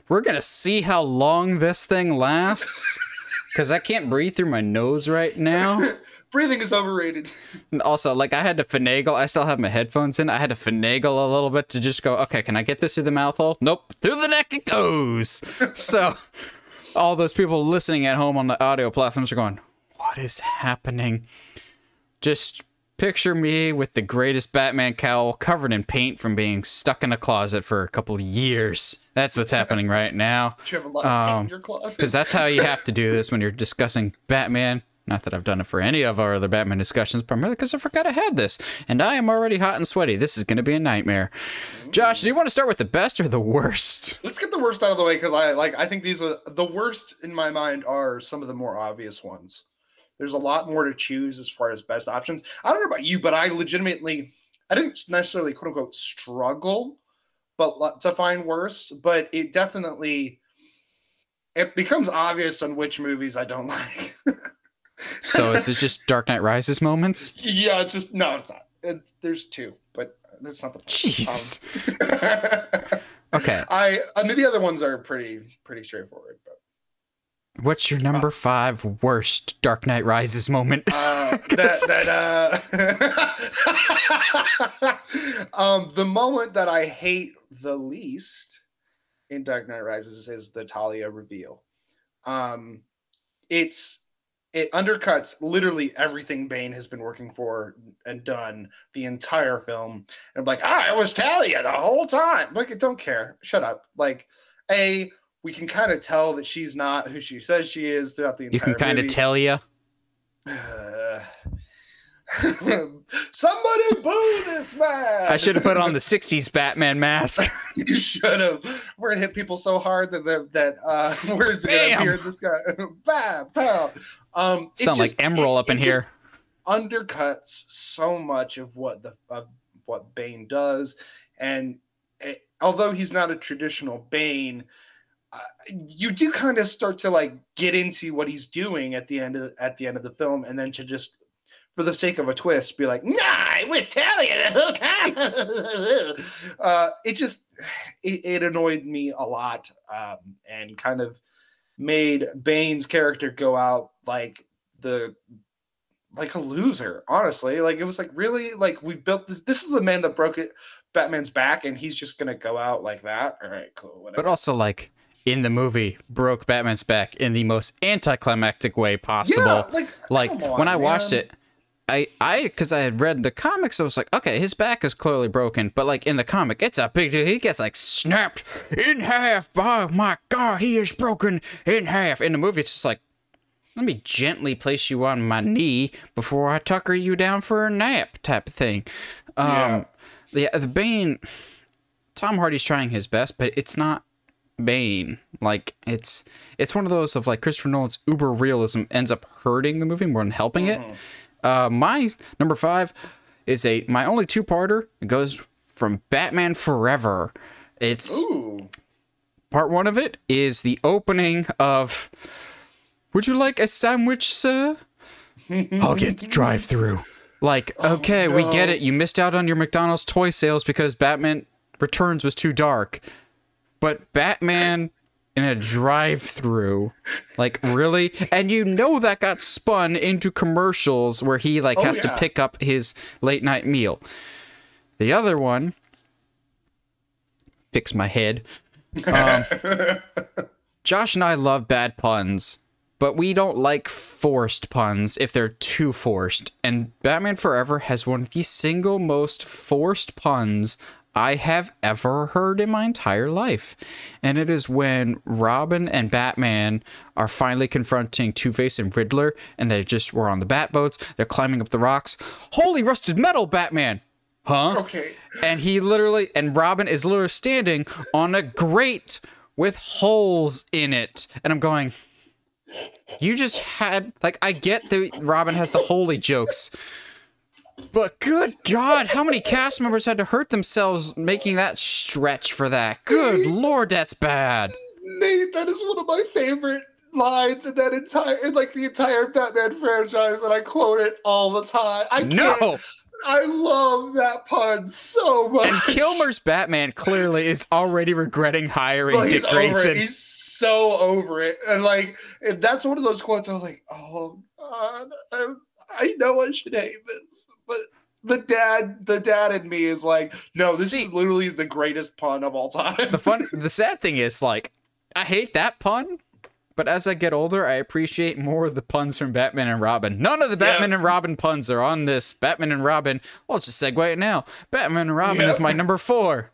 We're going to see how long this thing lasts, because I can't breathe through my nose right now. Breathing is overrated. And also, I had to finagle. I still have my headphones in. I had to finagle a little bit to just go, okay, can I get this through the mouth hole? Nope. Through the neck it goes. So, all those people listening at home on the audio platforms are going, what is happening? Just picture me with the greatest Batman cowl covered in paint from being stuck in a closet for a couple of years. That's what's happening right now. Do you have a lot of paint in your closet? Because that's how you have to do this when you're discussing Batman. Not that I've done it for any of our other Batman discussions, primarily because I forgot I had this. And I am already hot and sweaty. This is going to be a nightmare. Josh, do you want to start with the best or the worst? Let's get the worst out of the way, because I think these are the worst in my mind are some of the more obvious ones. There's a lot more to choose as far as best options. I don't know about you, but I didn't necessarily quote unquote struggle, but to find worse. But it becomes obvious on which movies I don't like. So is this just Dark Knight Rises moments? Yeah, it's just no, it's not. There's two, but that's not the point. Jeez. Okay. I mean, the other ones are pretty straightforward. But what's your number 5 worst Dark Knight Rises moment? The moment that I hate the least in Dark Knight Rises is the Talia reveal. It undercuts literally everything Bane has been working for and done the entire film. And I'm like, it was Talia the whole time. Like, I don't care. Shut up. Like, we can kind of tell that she's not who she says she is throughout the entire movie. You can kind of tell ya. Somebody boo this man! I should have put on the 60s Batman mask. You should have. We're gonna hit people so hard that words are gonna appear in this guy. Bam, pow. Sound like Emerald up in here. Undercuts so much of what Bane does, and although he's not a traditional Bane, you do kind of start to like get into what he's doing at the end of the film, and then to just, for the sake of a twist, be like, nah, it was Talia the whole time. It annoyed me a lot, and kind of made Bane's character go out like a loser, honestly. Like, it was like, really? Like, we built this. This is the man that broke Batman's back, and he's just gonna go out like that? All right, cool, whatever. But also, like, in the movie, broke Batman's back in the most anticlimactic way possible. Yeah, like when I watched it, because I had read the comics, I was like, okay, his back is clearly broken, but like in the comic, it's a big deal. He gets like snapped in half. Oh my God, he is broken in half. In the movie, it's just like, let me gently place you on my knee before I tucker you down for a nap type of thing. The Bane, Tom Hardy's trying his best, but it's not Bane. Like, it's one of those of like Christopher Nolan's uber realism ends up hurting the movie more than helping it. My number 5 is my only 2-parter. It goes from Batman Forever. It's part 1 of it is the opening of, would you like a sandwich, sir? I'll get the drive-through. Like, okay, we get it. You missed out on your McDonald's toy sales because Batman Returns was too dark. But Batman in a drive-through, like, really? And you know that got spun into commercials where he like has to pick up his late night meal. The other one, fix my head. Josh and I love bad puns, but we don't like forced puns if they're too forced. And Batman Forever has one of the single most forced puns I have ever heard in my entire life. And it is when Robin and Batman are finally confronting Two-Face and Riddler, and they just were on the Batboats. They're climbing up the rocks. Holy rusted metal, Batman! Huh? Okay. And Robin is literally standing on a grate with holes in it. And I'm going, you just had, like, I get that Robin has the holy jokes, but good God, how many cast members had to hurt themselves making that stretch for that? Good Lord, that's bad. Nate, that is one of my favorite lines in that the entire Batman franchise, and I quote it all the time. I love that pun so much. And Kilmer's Batman clearly is already regretting hiring Dick Grayson. He's so over it. And like, if that's one of those quotes, I was like, oh God, I know I should hate this, but the dad in me is like, no, this is literally the greatest pun of all time. The sad thing is, like, I hate that pun, but as I get older, I appreciate more of the puns from Batman and Robin. None of the Batman and Robin puns are on this. Batman and Robin, well, let's just segue it now. Batman and Robin is my number 4.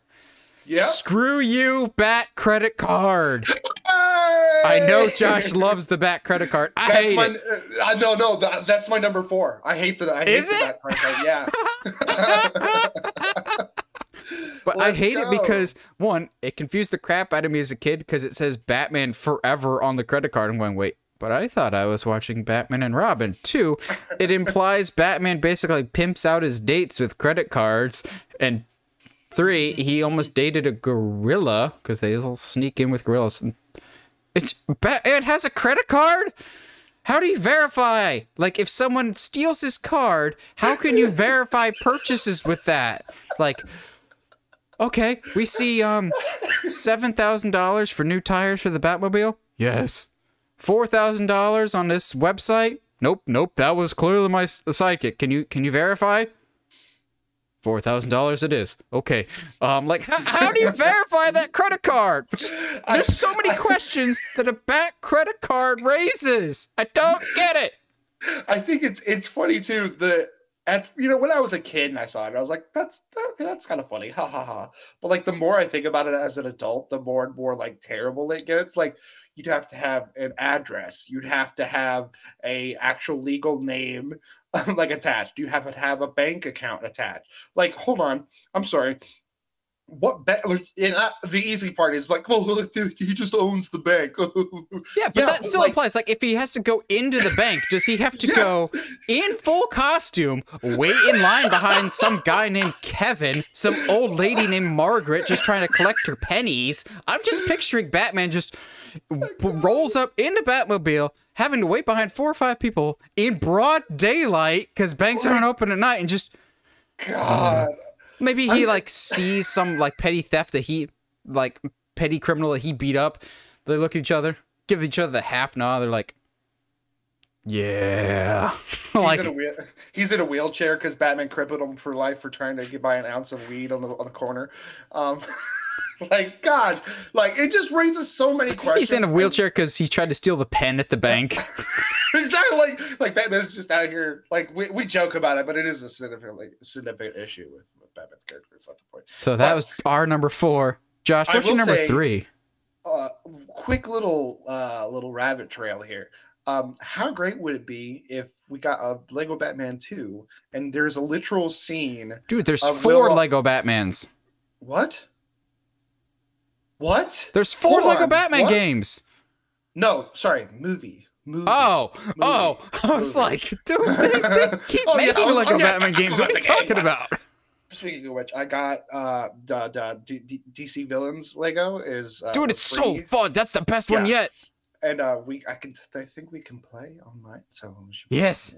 Yeah. Screw you, Bat credit card. I know Josh loves the Bat credit card. I hate it. No, that's my number 4. I hate the Bat credit card. Yeah. But I hate it because, one, it confused the crap out of me as a kid because it says Batman Forever on the credit card. I'm going, wait, but I thought I was watching Batman and Robin. 2, it implies Batman basically pimps out his dates with credit cards. And 3, he almost dated a gorilla because they all sneak in with gorillas. It has a credit card? How do you verify? Like, if someone steals his card, how can you verify purchases with that? Like, okay, we see $7,000 for new tires for the Batmobile? Yes. $4,000 on this website? Nope, that was clearly the sidekick. Can you verify? $4,000 it is. Okay. Like, how do you verify that credit card? There's so many questions that a Bat credit card raises. I don't get it. I think it's funny too. When I was a kid and I saw it, I was like, that's kind of funny. Ha ha ha. But like, the more I think about it as an adult, the more and more like terrible it gets. Like, you'd have to have an address. You'd have to have a actual legal name like attached. You have to have a bank account attached. Like, hold on, I'm sorry. The easy part is like, well, dude, he just owns the bank. Yeah, but that still applies. Like, if he has to go into the bank, does he have to go in full costume, wait in line behind some guy named Kevin, some old lady named Margaret just trying to collect her pennies? I'm just picturing Batman just rolls up into Batmobile, having to wait behind 4 or 5 people in broad daylight because banks aren't open at night, and just God. Maybe he like sees some like petty theft that petty criminal that he beat up. They look at each other, give each other the half nod. They're like, yeah. He's in a wheelchair because Batman crippled him for life for trying to buy an ounce of weed on the corner. Like, God, like, it just raises so many questions. He's in a wheelchair because he tried to steal the pen at the bank. Exactly. Like Batman's just out here. Like, we joke about it, but it is a significant issue with Batman's character. It's not the point. So that was our number 4. Josh, what's your number 3? Quick little rabbit trail here. How great would it be if we got a Lego Batman 2 and there's a literal scene? Dude, there's 4 Lego Batmans. What? There's 4 Lego Batman games. No, sorry, movie. I was like, dude, they keep making Lego Batman games. What are you talking about? Speaking of which, I got the DC Villains Lego is dude, it's so fun. That's the best one yet. And I think we can play online. So yes.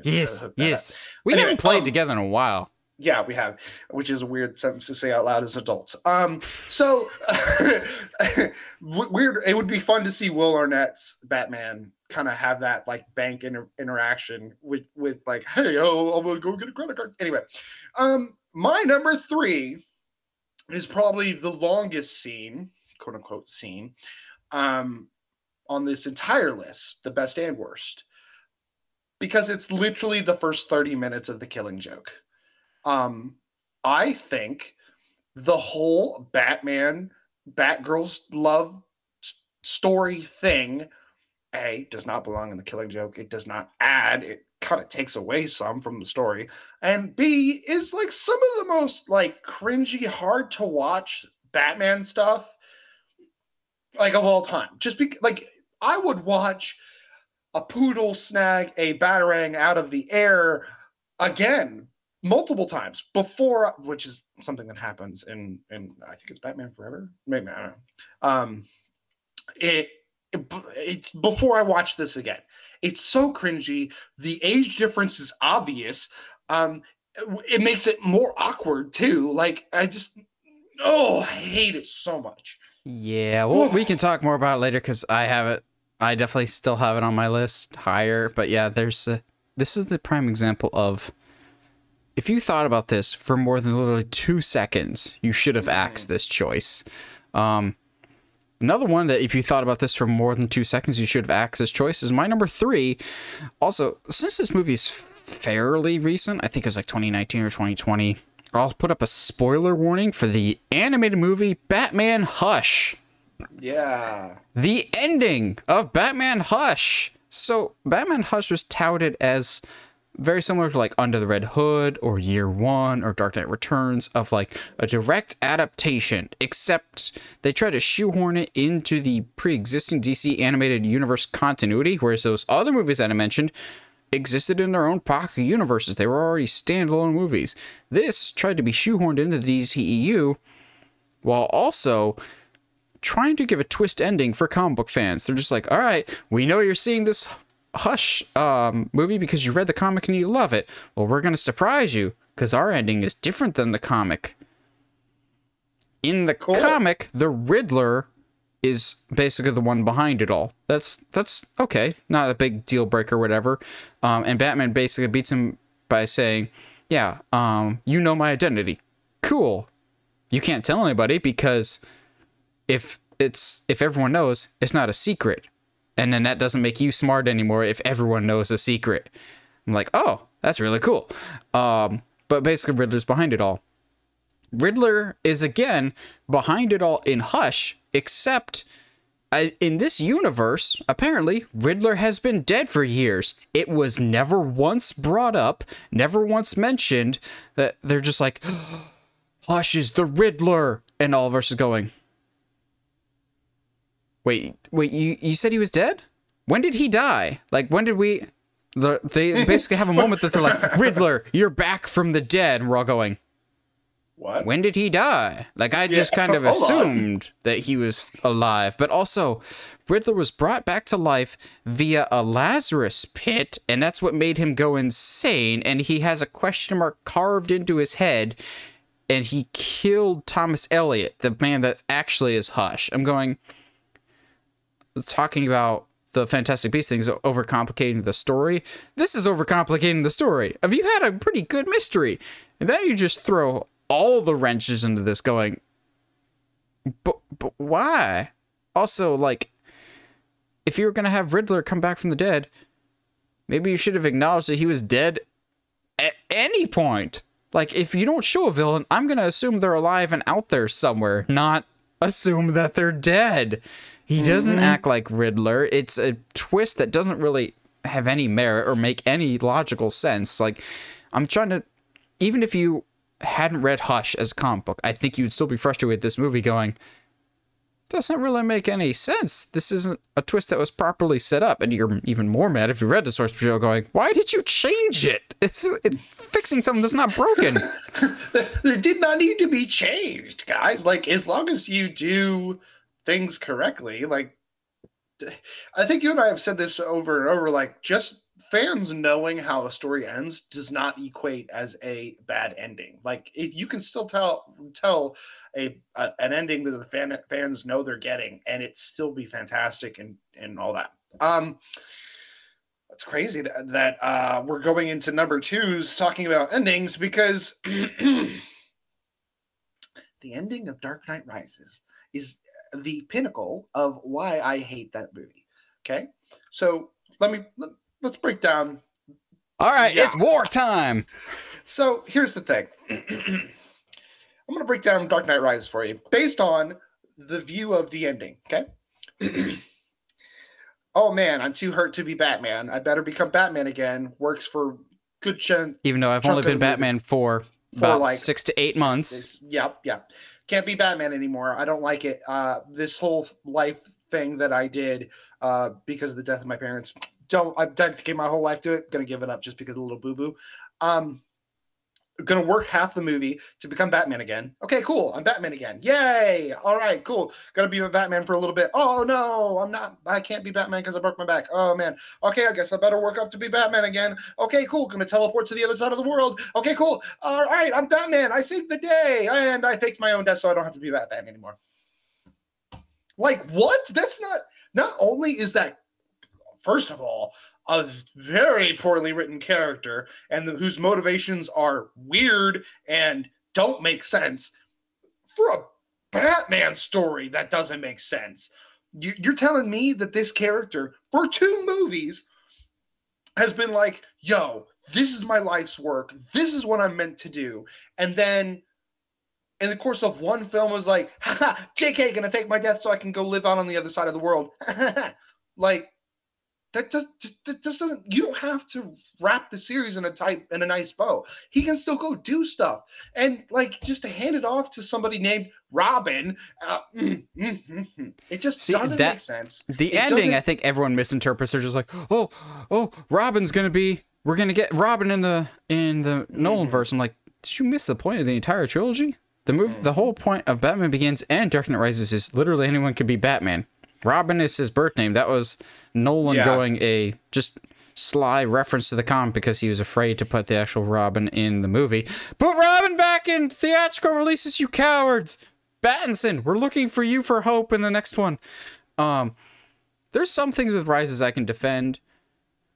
We haven't played together in a while. Yeah, we have, which is a weird sentence to say out loud as adults. So weird. It would be fun to see Will Arnett's Batman kind of have that like bank interaction with like, hey, I'm gonna go get a credit card. Anyway, my number 3 is probably the longest scene, quote unquote scene, on this entire list, the best and worst, because it's literally the first 30 minutes of The Killing Joke. I think the whole Batgirl's love story thing, A, does not belong in The Killing Joke. It does not add. It kind of takes away some from the story. And B, is like some of the most like cringy, hard to watch Batman stuff like of all time. Just like, I would watch a poodle snag a Batarang out of the air again multiple times before, which is something that happens in I think it's Batman Forever, maybe, I don't know. Before I watch this again, it's so cringy. The age difference is obvious. It makes it more awkward too. Like, I hate it so much. Yeah, well, we can talk more about it later because I definitely still have it on my list higher. But yeah, this is the prime example of, if you thought about this for more than literally 2 seconds, you should have axed this choice. Another one that if you thought about this for more than 2 seconds, you should have access choice is my number 3. Also, since this movie's fairly recent, I think it was like 2019 or 2020, I'll put up a spoiler warning for the animated movie Batman Hush. Yeah. The ending of Batman Hush. So Batman Hush was touted as very similar to like Under the Red Hood or Year One or Dark Knight Returns, of like a direct adaptation, except they try to shoehorn it into the pre-existing DC animated universe continuity, whereas those other movies that I mentioned existed in their own pocket universes. They were already standalone movies. This tried to be shoehorned into the DCEU while also trying to give a twist ending for comic book fans. They're just like, all right, we know you're seeing this Hush movie because you read the comic and you love it. Well, we're going to surprise you because our ending is different than the comic. In the comic, the Riddler is basically the one behind it all. That's okay. Not a big deal breaker or whatever. And Batman basically beats him by saying, yeah, you know my identity. Cool. You can't tell anybody because if everyone knows, it's not a secret. And then that doesn't make you smart anymore if everyone knows a secret. I'm like, oh, that's really cool. But basically, Riddler's behind it all. Riddler is, again, behind it all in Hush, except in this universe, apparently, Riddler has been dead for years. It was never once brought up, never once mentioned, that they're just like, Hush is the Riddler. And all of us are going, Wait, you said he was dead? When did he die? Like, when did we... They basically have a moment that they're like, Riddler, you're back from the dead. And we're all going, what? When did he die? Like, I just kind of assumed that he was alive. But also, Riddler was brought back to life via a Lazarus pit, and that's what made him go insane. And he has a question mark carved into his head, and he killed Thomas Elliot, the man that actually is Hush. I'm going... Talking about the Fantastic Beasts things overcomplicating the story. This is overcomplicating the story. Have you had a pretty good mystery? And then you just throw all the wrenches into this going, but why? Also, like, if you were going to have Riddler come back from the dead, maybe you should have acknowledged that he was dead at any point. Like, if you don't show a villain, I'm going to assume they're alive and out there somewhere, not assume that they're dead. He doesn't act like Riddler. It's a twist that doesn't really have any merit or make any logical sense. Like, I'm trying to... Even if you hadn't read Hush as a comic book, I think you'd still be frustrated with this movie going, doesn't really make any sense. This isn't a twist that was properly set up. And you're even more mad if you read the source material going, why did you change it? It's fixing something that's not broken. It did not need to be changed, guys. Like, as long as you do... things correctly, like, I think you and I have said this over and over, like, just fans knowing how a story ends does not equate as a bad ending. Like, if you can still tell an ending that the fans know they're getting, and it still be fantastic and all that. It's crazy that we're going into number 2s talking about endings, because the ending of Dark Knight Rises is the pinnacle of why I hate that movie. Okay, so let's break down. All right, yeah. It's wartime. So here's the thing. I'm going to break down Dark Knight Rises for you based on the view of the ending. Okay. Oh man, I'm too hurt to be Batman. I better become Batman again. Works for good chunk. Even though I've only been Batman for about like 6 to 8 months. Yep. Can't be Batman anymore. I don't like it. This whole life thing that I did because of the death of my parents. I've dedicated my whole life to it. Gonna give it up just because of a little boo-boo. Gonna work half the movie to become Batman again. Okay, cool. I'm Batman again. Yay! All right, cool. Gonna be a Batman for a little bit. Oh no, I'm not. I can't be Batman because I broke my back. Oh man. Okay, I guess I better work up to be Batman again. Okay, cool. Gonna teleport to the other side of the world. Okay, cool. All right, I'm Batman. I saved the day, and I faked my own death so I don't have to be Batman anymore. Like what? That's not. Not only is that, first of all, a very poorly written character and whose motivations are weird and don't make sense. For a Batman story that doesn't make sense. You're telling me that this character for 2 movies has been like, yo, this is my life's work. This is what I'm meant to do. And then in the course of 1 film was like, haha, JK gonna fake my death so I can go live out on the other side of the world. Like, that just doesn't, you don't have to wrap the series in a nice bow. He can still go do stuff. And like, just to hand it off to somebody named Robin, it just doesn't make sense. The ending, I think everyone misinterprets. They're just like, oh, Robin's gonna be, we're gonna get Robin in the Nolan verse. I'm like, did you miss the point of the entire trilogy? The whole point of Batman Begins and Dark Knight Rises is literally anyone could be Batman. Robin is his birth name. That was Nolan going a just sly reference to the comic because he was afraid to put the actual Robin in the movie. Put Robin back in theatrical releases, you cowards! Pattinson, we're looking for you for hope in the next one. There's some things with Rises I can defend.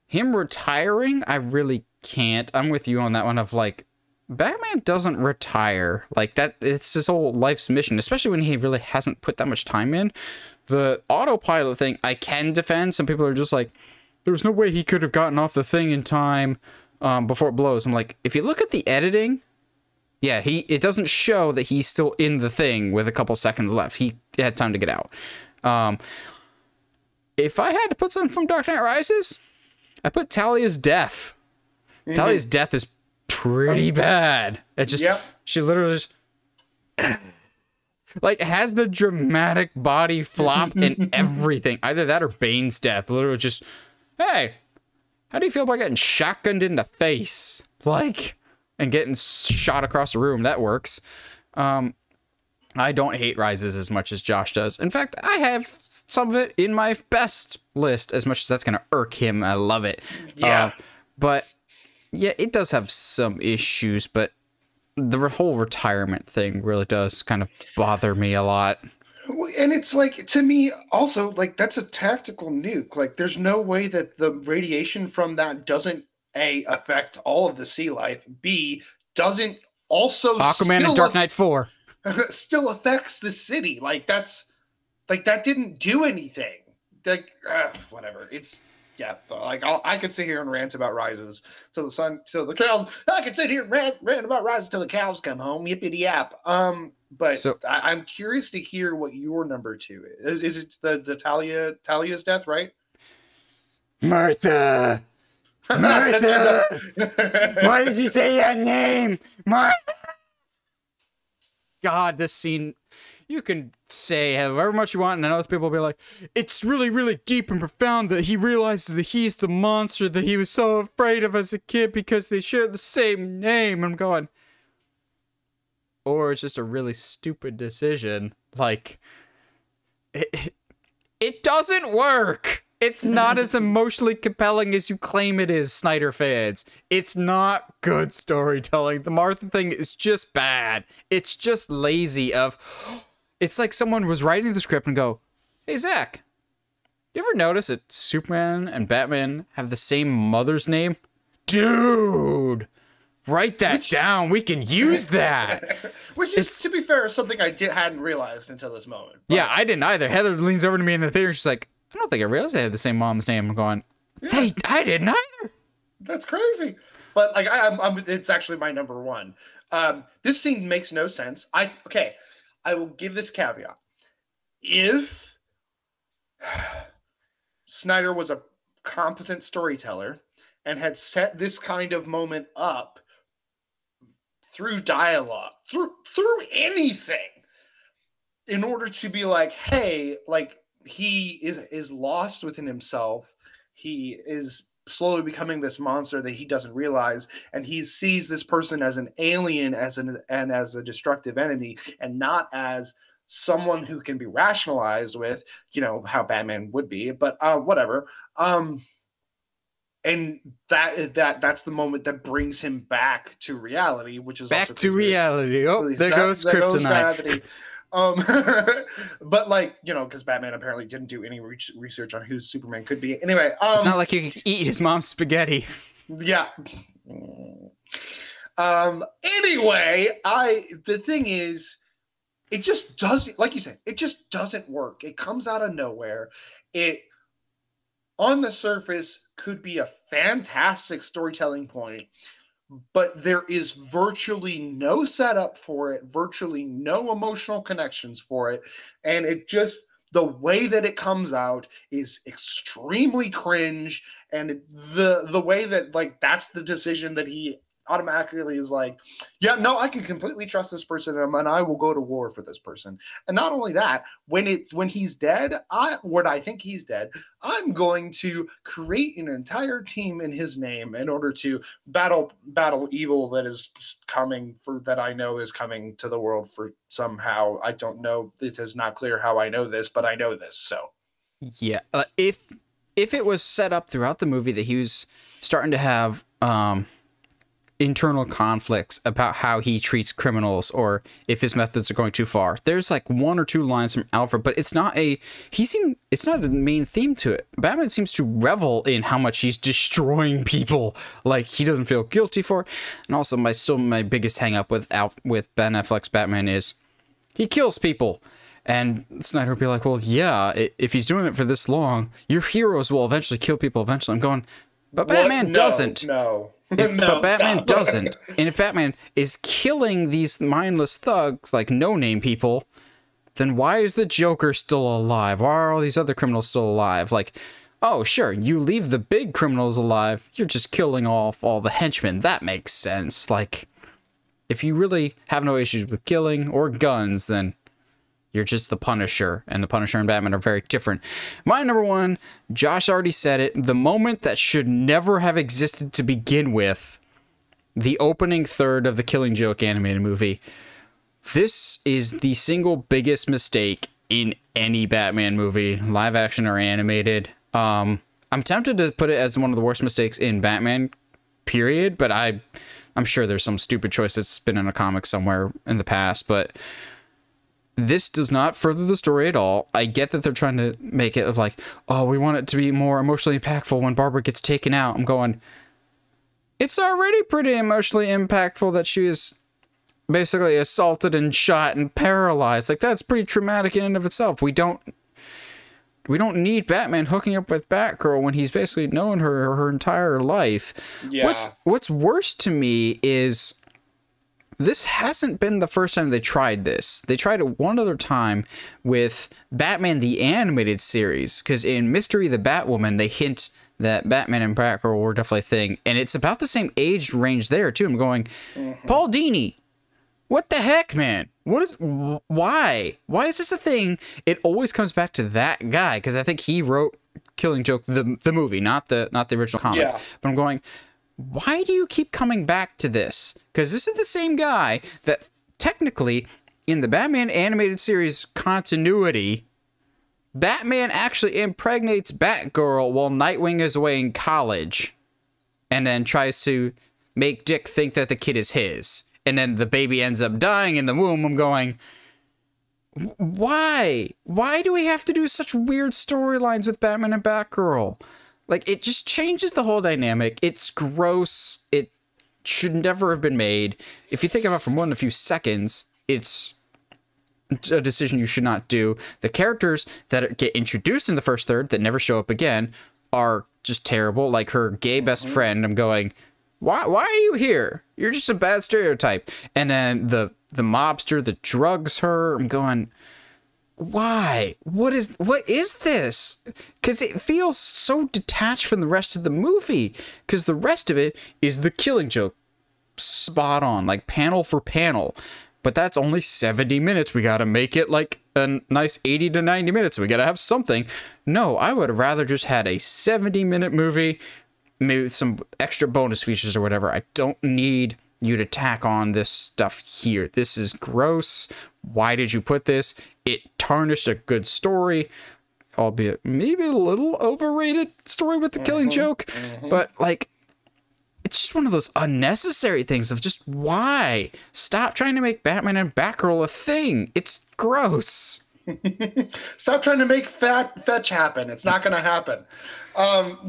Him retiring, I really can't. I'm with you on that one of like, Batman doesn't retire. Like that, it's his whole life's mission, especially when he really hasn't put that much time in. The autopilot thing, I can defend. Some people are just like, there was no way he could have gotten off the thing in time before it blows. I'm like, if you look at the editing, yeah, it doesn't show that he's still in the thing with a couple seconds left. He had time to get out. If I had to put something from Dark Knight Rises, I put Talia's death. Talia's death is pretty bad. It just, she literally just... like, has the dramatic body flop and everything. Either that or Bane's death. Literally just, hey, how do you feel about getting shotgunned in the face? Like, and getting shot across the room. That works. I don't hate Rises as much as Josh does. In fact, I have some of it in my best list, as much as that's going to irk him. I love it. Yeah. But, yeah, it does have some issues, but the whole retirement thing really does kind of bother me a lot. And it's like, to me, also, like, that's a tactical nuke. Like, there's no way that the radiation from that doesn't, A, affect all of the sea life, B, doesn't also Aquaman and Dark Knight 4 still affects the city. Like, that's, like, that didn't do anything. Like, whatever. It's, yeah, like I could sit here and rant about Rises till the cows. I could sit here and rant about Rises till the cows come home. Yippity yap. But so, I'm curious to hear what your number 2 is. Is it the Talia's death, right? Martha. Martha. Why did you say that name? Martha. God, this scene. You can say however much you want, and I know those people will be like, it's really, really deep and profound that he realizes that he's the monster that he was so afraid of as a kid because they share the same name. I'm going, or it's just a really stupid decision. Like, it doesn't work. It's not as emotionally compelling as you claim it is, Snyder fans. It's not good storytelling. The Martha thing is just bad. It's just lazy of... It's like someone was writing the script and go, hey, Zach, you ever notice that Superman and Batman have the same mother's name? Dude, write that down. We can use that. Which is, to be fair, something I hadn't realized until this moment. But... yeah, I didn't either. Heather leans over to me in the theater and she's like, I don't think I realized they had the same mom's name. I'm going, hey, I didn't either. That's crazy. But like, it's actually my number 1. This scene makes no sense. I will give this caveat. If Snyder was a competent storyteller and had set this kind of moment up through dialogue, through anything, in order to be like, hey, like, he is lost within himself. He is slowly becoming this monster that he doesn't realize, and he sees this person as an alien, as a destructive enemy, and not as someone who can be rationalized with, you know, how Batman would be, but whatever. And that's the moment that brings him back to reality, which is back to reality. Oh, there goes kryptonite. But like, you know, because Batman apparently didn't do any research on who Superman could be. Anyway, it's not like you could eat his mom's spaghetti. Yeah. Anyway, the thing is, it just doesn't, like you said, it just doesn't work. It comes out of nowhere. It, on the surface, could be a fantastic storytelling point, but there is virtually no setup for it, virtually no emotional connections for it. And it just, the way that it comes out is extremely cringe. And the way that, like, that's the decision that he automatically is like, yeah, no, I can completely trust this person and I will go to war for this person. And not only that, when he's dead, when I think he's dead, I'm going to create an entire team in his name in order to battle evil that is coming, for that I know is coming to the world for somehow. I don't know. It is not clear how I know this, but I know this. So Yeah, if it was set up throughout the movie that he was starting to have internal conflicts about how he treats criminals, or if his methods are going too far, there's like one or two lines from Alfred, but it's not a main theme to it. Batman seems to revel in how much he's destroying people, like he doesn't feel guilty for it. And also my biggest hang up with Ben Affleck's Batman is he kills people. And Snyder would be like, well, yeah, if he's doing it for this long, your heroes will eventually kill people eventually. I'm going, but Batman doesn't. No. But Batman doesn't. And if Batman is killing these mindless thugs, like no-name people, then why is the Joker still alive? Why are all these other criminals still alive? Like, oh, sure, you leave the big criminals alive, you're just killing off all the henchmen. That makes sense. Like, if you really have no issues with killing or guns, then you're just the Punisher, and the Punisher and Batman are very different. My number one, Josh already said it, the moment that should never have existed to begin with, the opening third of the Killing Joke animated movie. This is the single biggest mistake in any Batman movie, live action or animated. I'm tempted to put it as one of the worst mistakes in Batman, period, but I'm sure there's some stupid choice that's been in a comic somewhere in the past, but this does not further the story at all. I get that they're trying to make it of like, oh, we want it to be more emotionally impactful when Barbara gets taken out. I'm going, it's already pretty emotionally impactful that she is basically assaulted and shot and paralyzed. Like, that's pretty traumatic in and of itself. We don't need Batman hooking up with Batgirl when he's basically known her entire life. Yeah. What's worse to me is this hasn't been the first time they tried this. They tried it one other time with Batman the Animated Series, because in Mystery the Batwoman, they hint that Batman and Batgirl were definitely a thing, and it's about the same age range there, too. I'm going, Paul Dini, what the heck, man? Why? Why is this a thing? It always comes back to that guy, because I think he wrote Killing Joke, the movie, not the original comic. Yeah. But I'm going, why do you keep coming back to this? Because this is the same guy that technically, in the Batman animated series continuity, Batman actually impregnates Batgirl while Nightwing is away in college, and then tries to make Dick think that the kid is his. And then the baby ends up dying in the womb. I'm going, why? Why do we have to do such weird storylines with Batman and Batgirl? Like, it just changes the whole dynamic. It's gross. It should never have been made. If you think about it for more than a few seconds, it's a decision you should not do. The characters that get introduced in the first third that never show up again are just terrible. Like her gay best friend, I'm going, why are you here? You're just a bad stereotype. And then the mobster that drugs her, I'm going, why? What is this? Because it feels so detached from the rest of the movie. Because the rest of it is the Killing Joke, spot on, like panel for panel. But that's only 70 minutes. We gotta make it like a nice 80 to 90 minutes. We gotta have something. No, I would have rather just had a 70-minute movie, maybe with some extra bonus features or whatever. I don't need you to tack on this stuff here. This is gross. Why did you put this? It tarnished a good story, albeit maybe a little overrated story with the Killing Joke. But like, it's just one of those unnecessary things of just why? Stop trying to make Batman and Batgirl a thing. It's gross. Stop trying to make fetch happen. It's not going to happen.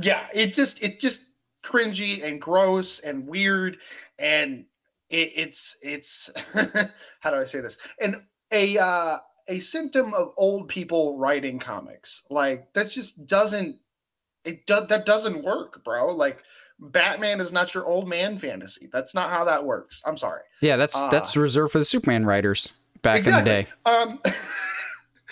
Yeah, it's just cringy and gross and weird, and it's how do I say this? And a symptom of old people writing comics. Like that just doesn't that doesn't work, bro. Like Batman is not your old man fantasy. That's not how that works. I'm sorry. Yeah, that's reserved for the Superman writers back in the day.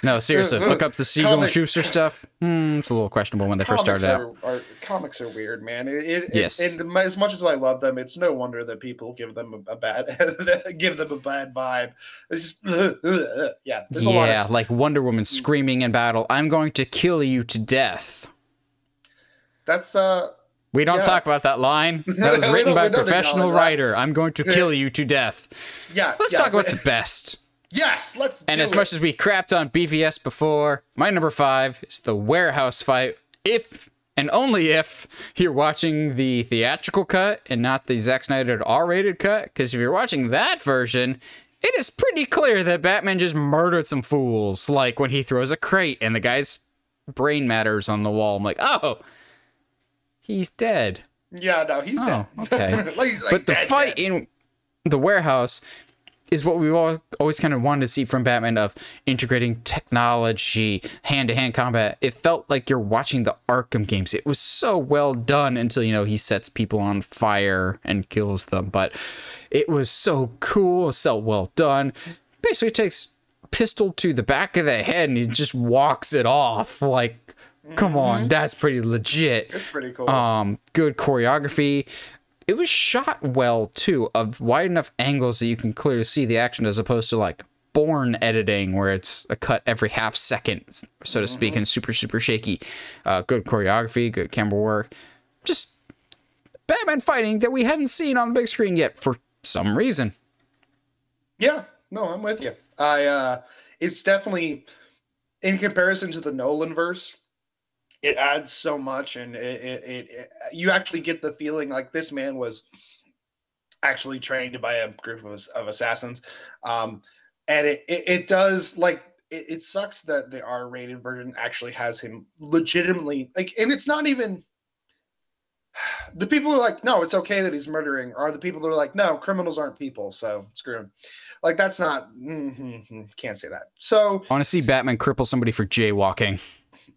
No, seriously, look up the Siegel and Schuster stuff. It's a little questionable when they first started out. Comics are weird, man. Yes. And as much as I love them, it's no wonder that people give them a bad vibe. It's just yeah. There's a lot of like Wonder Woman screaming in battle, "I'm going to kill you to death." That's We don't talk about that line. That was written by a professional writer. "I'm going to kill you to death." Yeah. Let's talk about the best. Yes, let's do it. And as much as we crapped on BVS before, my number 5 is the warehouse fight. If and only if you're watching the theatrical cut and not the Zack Snyder R-rated cut, because if you're watching that version, it is pretty clear that Batman just murdered some fools. Like when he throws a crate and the guy's brain matters on the wall. I'm like, oh, he's dead. Yeah, no, he's dead. Okay. Like but the dead, fight dead. in the warehouse is what we've always kind of wanted to see from Batman, of integrating technology, hand-to-hand combat. It felt like you're watching the Arkham games. It was so well done until, you know, he sets people on fire and kills them. But it was so cool, so well done. Basically takes a pistol to the back of the head and he just walks it off. Like, come on, that's pretty legit. It's pretty cool. Good choreography. It was shot well, too, of wide enough angles that you can clearly see the action, as opposed to, like, Bourne editing, where it's a cut every half second, so to speak, and super, super shaky. Good choreography, good camera work. Just Batman fighting that we hadn't seen on the big screen yet for some reason. Yeah, no, I'm with you. It's definitely, in comparison to the Nolan verse, it adds so much, and it you actually get the feeling like this man was actually trained by a group of assassins, and it does, like, it sucks that the R-rated version actually has him legitimately, like, and it's not even the people who are like, no, it's okay that he's murdering, are the people that are like, no, criminals aren't people, so screw him. Like, that's not can't say that. So I want to see Batman cripple somebody for jaywalking.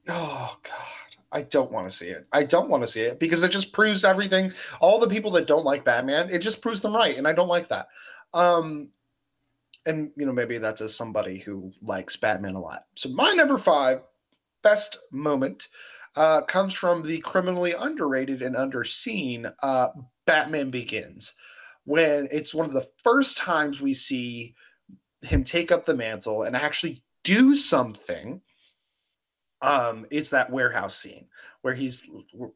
Oh God, I don't want to see it. I don't want to see it because it just proves everything. All the people that don't like Batman, it just proves them right, and I don't like that. And you know, maybe that's as somebody who likes Batman a lot. So my number 5 best moment comes from the criminally underrated and underseen Batman Begins, when it's one of the first times we see him take up the mantle and actually do something. It's that warehouse scene where he's,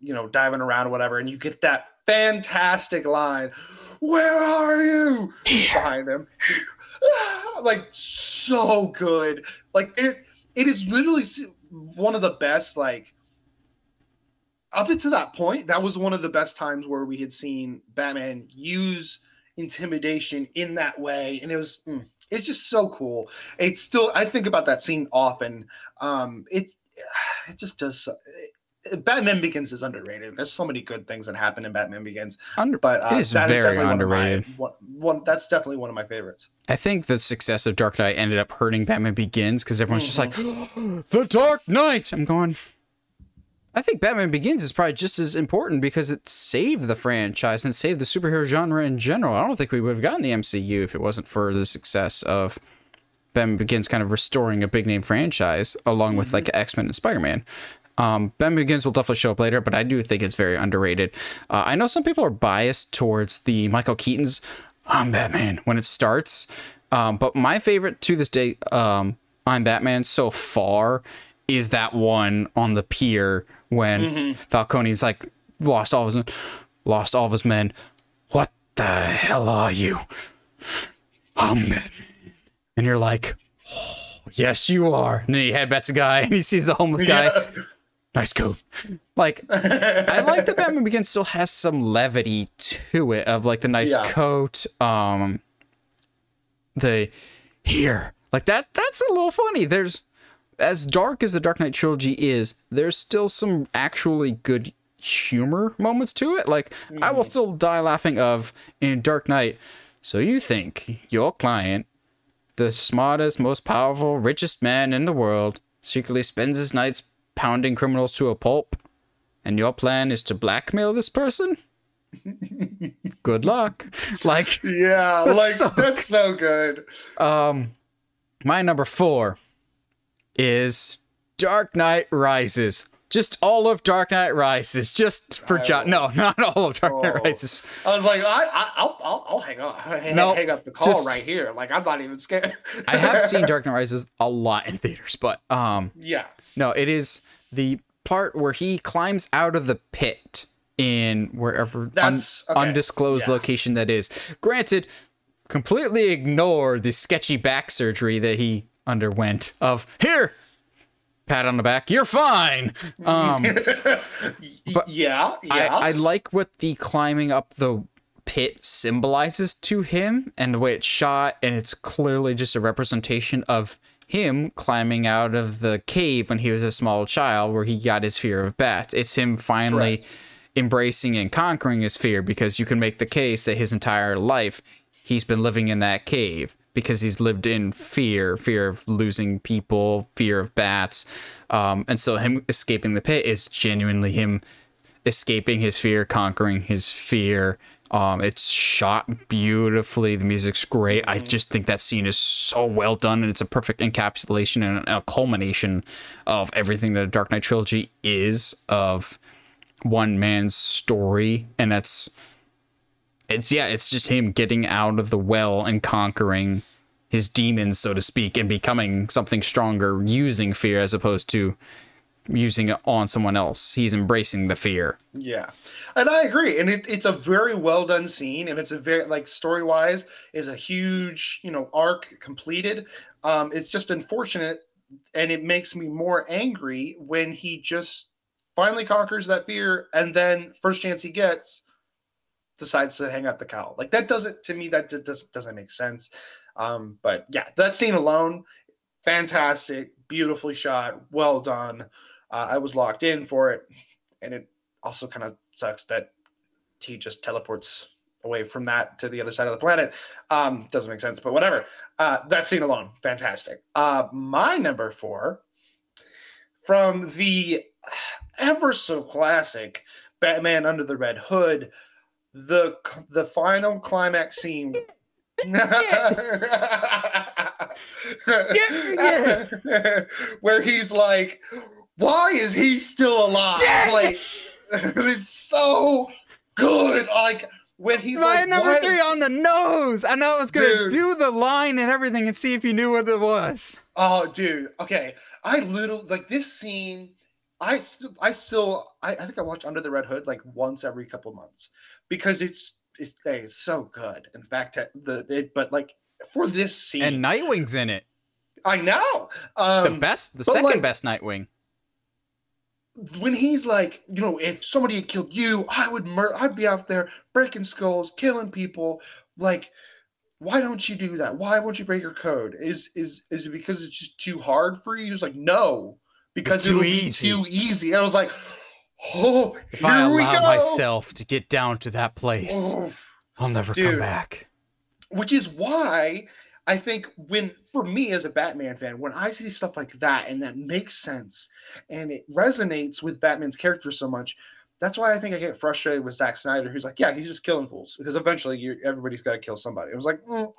you know, diving around or whatever, and you get that fantastic line, "Where are you?" behind him. Like, so good. Like, it is literally one of the best, like, up until that point, that was one of the best times where we had seen Batman use intimidation in that way, and it's just so cool. It's still, I think about that scene often. It just does so, Batman Begins is underrated. There's so many good things that happen in Batman Begins, but it is very underrated. That's definitely one of my favorites. I think the success of Dark Knight ended up hurting Batman Begins because everyone's just like, "The Dark Knight." I'm going, I think Batman Begins is probably just as important because it saved the franchise and saved the superhero genre in general. I don't think we would have gotten the MCU if it wasn't for the success of Batman Begins kind of restoring a big name franchise along with like X-Men and Spider-Man. Batman Begins will definitely show up later, but I do think it's very underrated. I know some people are biased towards the Michael Keaton's "I'm Batman" when it starts, but my favorite to this day, "I'm Batman" so far is that one on the pier when Falcone's like lost all of his men. "What the hell are you?" "I'm Batman." And you're like, "Oh, yes, you are." And then he headbutts a guy and he sees the homeless guy. "Nice coat." Like, I like that Batman Begins still has some levity to it of like the nice coat. The here. Like that's a little funny. There's, as dark as the Dark Knight trilogy is, there's still some actually good humor moments to it. Like, I will still die laughing of in Dark Knight, "So you think your client the smartest, most powerful, richest man in the world, secretly spends his nights pounding criminals to a pulp, and your plan is to blackmail this person? Good luck. Like, yeah, that's so good. My number 4 is Dark Knight Rises. Just all of Dark Knight Rises, just for John. No, not all of Dark Knight Rises. I was like, I'll hang up. Hang up the call right here. Like, I'm not even scared. I have seen Dark Knight Rises a lot in theaters, but yeah. No, it is the part where he climbs out of the pit in wherever undisclosed location that is. Granted, completely ignore the sketchy back surgery that he underwent. Of here. Pat on the back, you're fine. But yeah. I like what the climbing up the pit symbolizes to him and the way it's shot, and it's clearly just a representation of him climbing out of the cave when he was a small child where he got his fear of bats. It's him finally embracing and conquering his fear, because you can make the case that his entire life he's been living in that cave because he's lived in fear of losing people, fear of bats. And so him escaping the pit is genuinely him escaping his fear, conquering his fear. It's shot beautifully. The music's great. I just think that scene is so well done, and it's a perfect encapsulation and a culmination of everything that the Dark Knight trilogy is, of one man's story. And it's just him getting out of the well and conquering his demons, so to speak, and becoming something stronger using fear as opposed to using it on someone else. He's embracing the fear. Yeah, and I agree. And it's a very well done scene, and it's a very, like, story wise is a huge, arc completed. It's just unfortunate, and it makes me more angry when he just finally conquers that fear, and then first chance he gets, decides to hang up the cowl. Like, that doesn't make sense. But yeah, that scene alone, fantastic, beautifully shot, well done. I was locked in for it, and it also kind of sucks that he just teleports away from that to the other side of the planet. Doesn't make sense, but whatever. That scene alone, fantastic. My number 4, from the ever so classic Batman Under the Red Hood, the final climax scene. Where he's like, why is he still alive? Like, it's so good. Like, when he's my like, number 3 on the nose. I know I was gonna do the line and everything and see if you knew what it was. Oh, dude. Okay, I literally, like, this scene. I think I watch Under the Red Hood like once every couple of months, because it's so good. And back to but like, for this scene, and Nightwing's in it. I know. The second best Nightwing. When he's like, if somebody had killed you, I'd be out there breaking skulls, killing people. Like, why don't you do that? Why won't you break your code? Is it because it's just too hard for you? He's like, no, because it'll be too easy. And I was like, oh, if I allow myself to get down to that place, I'll never come back. Which is why I think, for me as a Batman fan, when I see stuff like that and that makes sense and it resonates with Batman's character so much, that's why I think I get frustrated with Zack Snyder, who's like, yeah, he's just killing fools, because eventually everybody's got to kill somebody. It was like, no.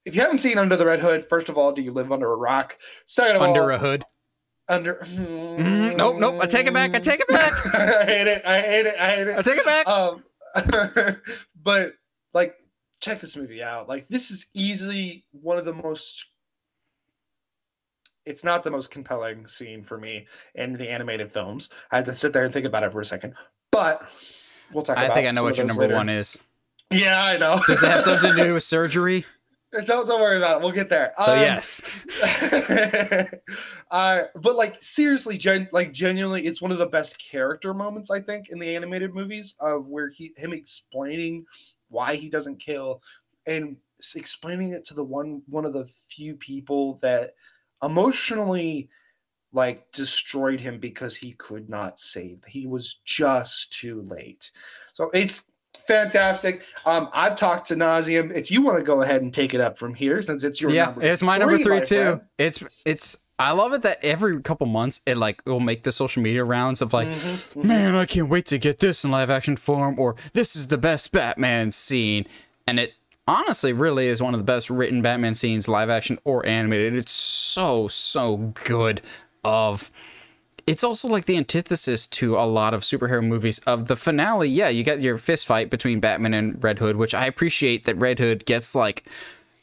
If you haven't seen Under the Red Hood, first of all, do you live under a rock? Second of all, under a hood. Nope. I take it back. I hate it. I take it back. But, like, check this movie out. Like, this is easily one of the most. It's not the most compelling scene for me in the animated films. I had to sit there and think about it for a second. But we'll talk about it. I think I know what your number later. 1 is. Yeah, I know. Does it have something to do with surgery? Don't worry about it. We'll get there. So yes. But like, seriously, genuinely, it's one of the best character moments, I think, in the animated movies, of where him explaining why he doesn't kill, and explaining it to the one of the few people that emotionally, like, destroyed him because he could not save. He was just too late. So Fantastic. I've talked to nauseum. If you want to go ahead and take it up from here, since it's your number it's my number three too. friend. It's I love it that every couple months it like will make the social media rounds of like, man, I can't wait to get this in live action form, or this is the best Batman scene, and it honestly really is one of the best written Batman scenes, live action or animated. It's so good. It's also like the antithesis to a lot of superhero movies. Of the finale, yeah, you got your fist fight between Batman and Red Hood, which I appreciate that Red Hood gets like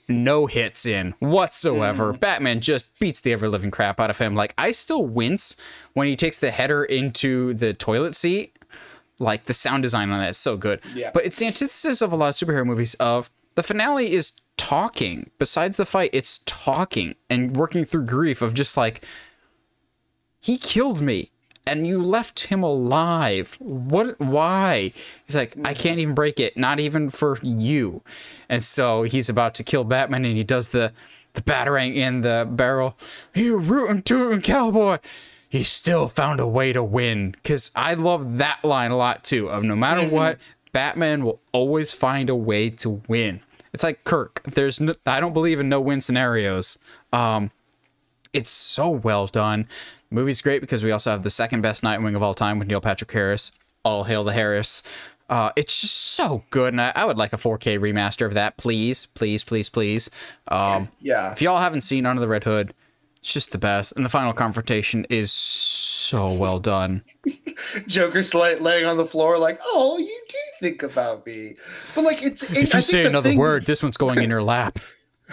no hits in whatsoever. Batman just beats the ever-living crap out of him. Like, I still wince when he takes the header into the toilet seat. Like, the sound design on that is so good. Yeah. But it's the antithesis of a lot of superhero movies of the finale is talking. Besides the fight, it's talking and working through grief of just like, he killed me and you left him alive. What? Why? He's like, I can't even break it, not even for you. And so he's about to kill Batman, and he does the battering in the barrel. You rootin' tootin' cowboy. He still found a way to win. Because I love that line a lot too. Of no matter what, Batman will always find a way to win. It's like Kirk. I don't believe in no-win scenarios. It's so well done. The movie's great because we also have the second best Nightwing of all time with Neil Patrick Harris. All hail the Harris. It's just so good, and I would like a 4K remaster of that, please. Yeah. If y'all haven't seen Under the Red Hood, it's just the best, and the final confrontation is so well done. Joker's laying on the floor like, oh, you do think about me. But like, if you say another word, this one's going in your lap.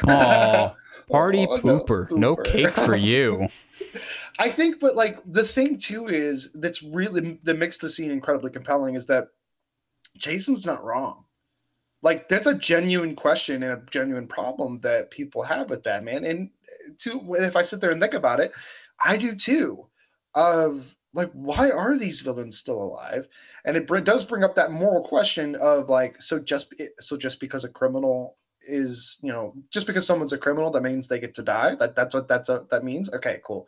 Oh, party pooper. No cake for you. I think, but like the thing too is that's really that makes the scene incredibly compelling is that Jason's not wrong. Like, that's a genuine question and a genuine problem that people have with Batman. And if I sit there and think about it, I do too. Of like, why are these villains still alive? And it does bring up that moral question of like, so just because a criminal is, just because someone's a criminal, that means they get to die. That's what that means. Okay, cool.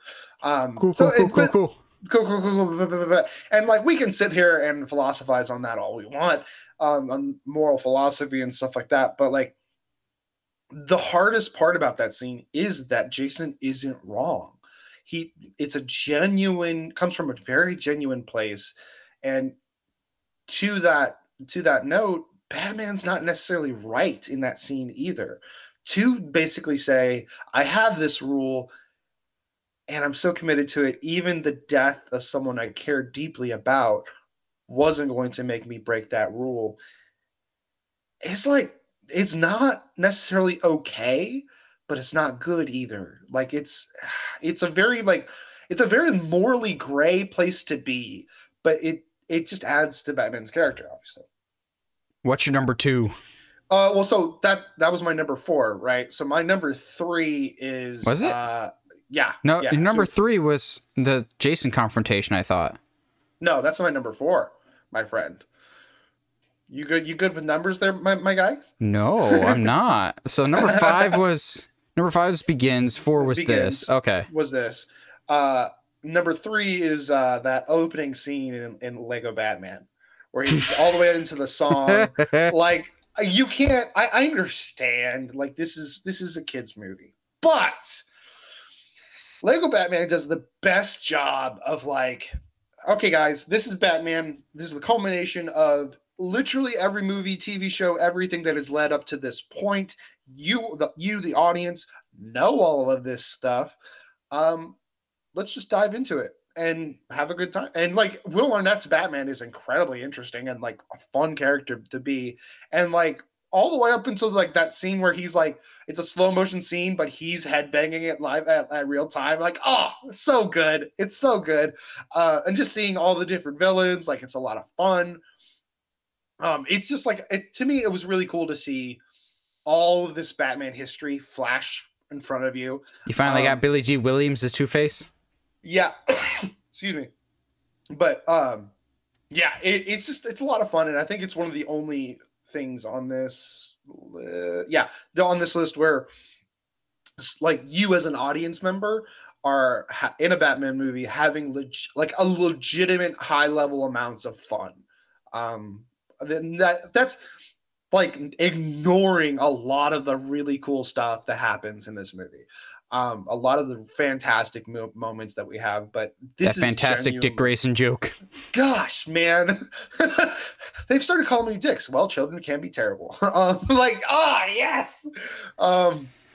Cool. And like, we can sit here and philosophize on that all we want, on moral philosophy and stuff like that. But like, the hardest part about that scene is that Jason isn't wrong. Comes from a very genuine place. And to that note, Batman's not necessarily right in that scene either. To basically say, I have this rule and I'm so committed to it, even the death of someone I care deeply about wasn't going to make me break that rule. It's like, it's not necessarily okay, but it's not good either. Like, it's a very morally gray place to be, but it just adds to Batman's character, obviously. What's your number 2? Well, so that was my number 4, right? So my number 3 is... Was it? Yeah. No, yeah. Number 3 was the Jason confrontation, I thought. No, that's my number 4, my friend. You good with numbers there, my guy? No, I'm not. So number 5 was Begins. 4 was Begins, this. Okay. Was this. Number 3 is that opening scene in Lego Batman, where he's all the way into the song. Like, you can't, I understand, like, this is a kid's movie, but Lego Batman does the best job of like, okay guys, this is Batman. This is the culmination of literally every movie, TV show, everything that has led up to this point. You, the audience, know all of this stuff. Let's just dive into it and have a good time. And like, Will Arnett's Batman is incredibly interesting and like a fun character to be. And like, all the way up until like that scene where he's like, it's a slow motion scene, but he's headbanging it live at real time. Like, oh, so good. It's so good. And just seeing all the different villains, like, it's a lot of fun. It's just like, to me, it was really cool to see all of this Batman history flash in front of you. You finally got Billy G. Williams as Two-Face? Yeah. Excuse me. But yeah, it's a lot of fun. And I think it's one of the only things on this on this list where like you as an audience member are in a Batman movie having like a legitimate high level amounts of fun. that's like ignoring a lot of the really cool stuff that happens in this movie. A lot of the fantastic moments that we have, but this That is fantastic Dick Grayson joke. Gosh, man. They've started calling me dicks. Well, children can be terrible. Yes.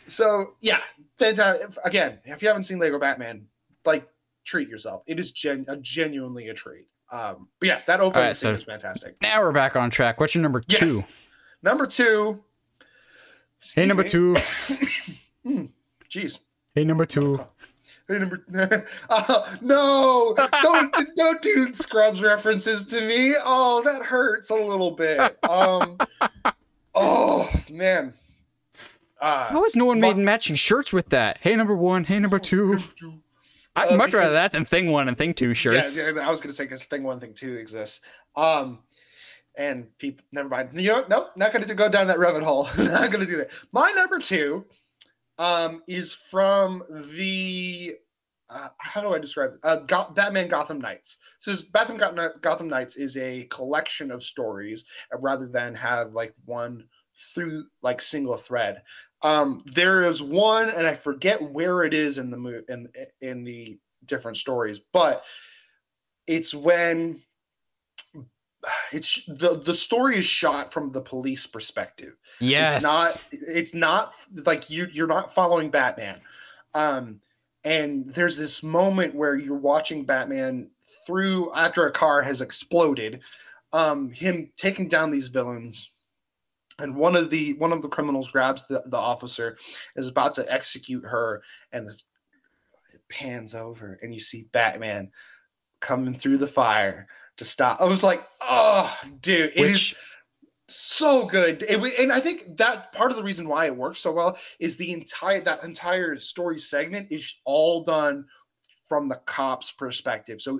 So yeah, fantastic. Again, if you haven't seen Lego Batman, like, treat yourself. It is genuinely a treat. But yeah, that opening scene is fantastic. Now we're back on track. What's your number two? Yes. Number two. Hey, number two. Jeez. Hey, number two. Hey, number. No! Don't do Scrubs references to me. Oh, that hurts a little bit. Oh man. How has no one made matching shirts with that? Hey, number one. Hey, number two. I'd much rather that than Thing 1 and Thing 2 shirts. Yeah, I was gonna say because Thing 1, Thing 2 exists. And people, never mind. Nope, not gonna go down that rabbit hole. Not gonna do that. My number two, is from the how do I describe it? Batman Gotham Knights. So Batman Gotham Knights is a collection of stories rather than have like one through like single thread. There is one, and I forget where it is in the in the different stories, but it's when it's the story is shot from the police perspective. Yes. It's not like you're not following Batman. And there's this moment where you're watching Batman through after a car has exploded, him taking down these villains. And one of the criminals grabs the officer, is about to execute her, and it pans over, and you see Batman coming through the fire to stop. I was like, oh, dude, it is so good. And I think that part of the reason why it works so well is that entire story segment is all done from the cop's perspective. So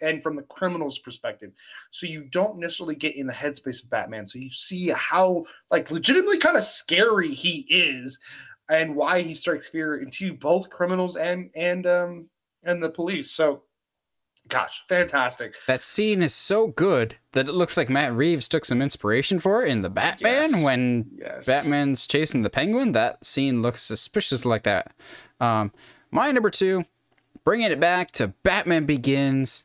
and from the criminal's perspective. So you don't necessarily get in the headspace of Batman. So you see how like legitimately kind of scary he is and why he strikes fear into both criminals and the police. So gosh, fantastic. That scene is so good that it looks like Matt Reeves took some inspiration for it in the Batman when Batman's chasing the Penguin. That scene looks suspicious like that. My number two, bringing it back to Batman Begins.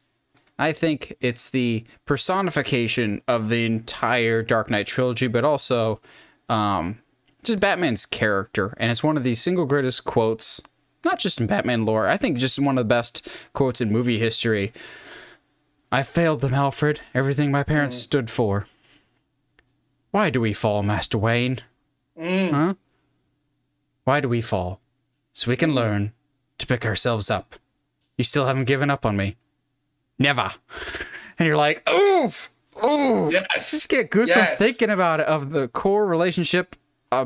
I think it's the personification of the entire Dark Knight trilogy, but also just Batman's character. And it's one of the single greatest quotes, not just in Batman lore, I think just one of the best quotes in movie history. I failed them, Alfred. Everything my parents stood for. Why do we fall, Master Wayne? Huh? Why do we fall? So we can learn to pick ourselves up. You still haven't given up on me. Never. And you're like, oof! Ooh! Yes. Just get goosebumps thinking about it, of the core relationship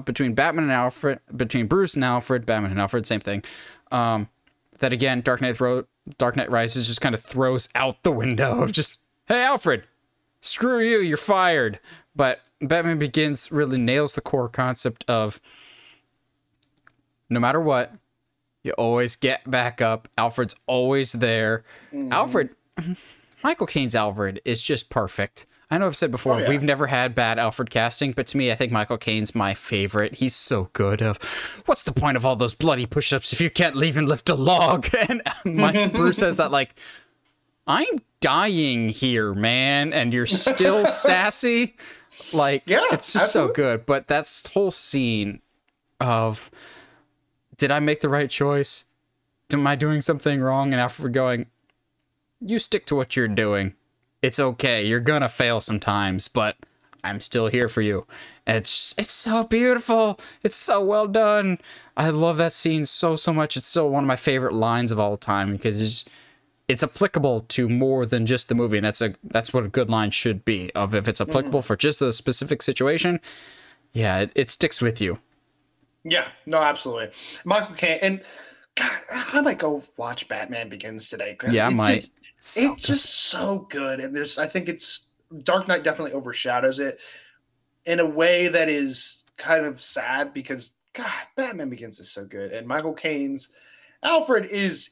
between Batman and Alfred, between Bruce and Alfred, Batman and Alfred, same thing. That again, Dark Knight Rises just kind of throws out the window of just, hey Alfred, screw you, you're fired. But Batman Begins really nails the core concept of no matter what, you always get back up. Alfred's always there. Michael Caine's Alfred is just perfect. I know I've said before, we've never had bad Alfred casting, but to me, I think Michael Caine's my favorite. He's so good. What's the point of all those bloody push-ups if you can't even lift a log? And Bruce has that, like, I'm dying here, man, and you're still sassy. Like, it's just so good. But that's whole scene of, did I make the right choice? Am I doing something wrong? And Alfred going, you stick to what you're doing. It's okay. You're gonna fail sometimes, but I'm still here for you. It's so beautiful. It's so well done. I love that scene so much. It's so one of my favorite lines of all time because it's applicable to more than just the movie, and that's what a good line should be. Of if it's applicable for just a specific situation, yeah, it sticks with you. Yeah, no, absolutely. Michael Caine, and God, I might go watch Batman Begins today. Yeah, I might. It's just so good, and I think it's Dark Knight definitely overshadows it in a way that is kind of sad because God, Batman Begins is so good, and Michael Caine's Alfred is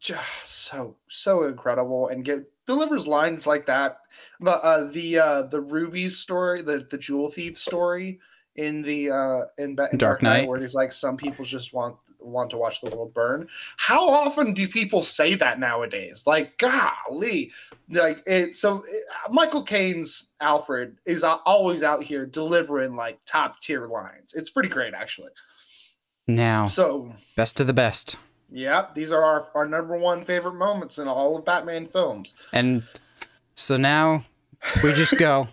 just so incredible, and delivers lines like that. The Ruby story, the jewel thief story in in Dark Dark Knight, Knight. where he's like, some people just want to watch the world burn. How often do people say that nowadays? Like, golly, like Michael Caine's Alfred is always out here delivering like top tier lines. It's pretty great, actually. Now, So best of the best. yeah, these are our number one favorite moments in all of Batman films. And so now we just go,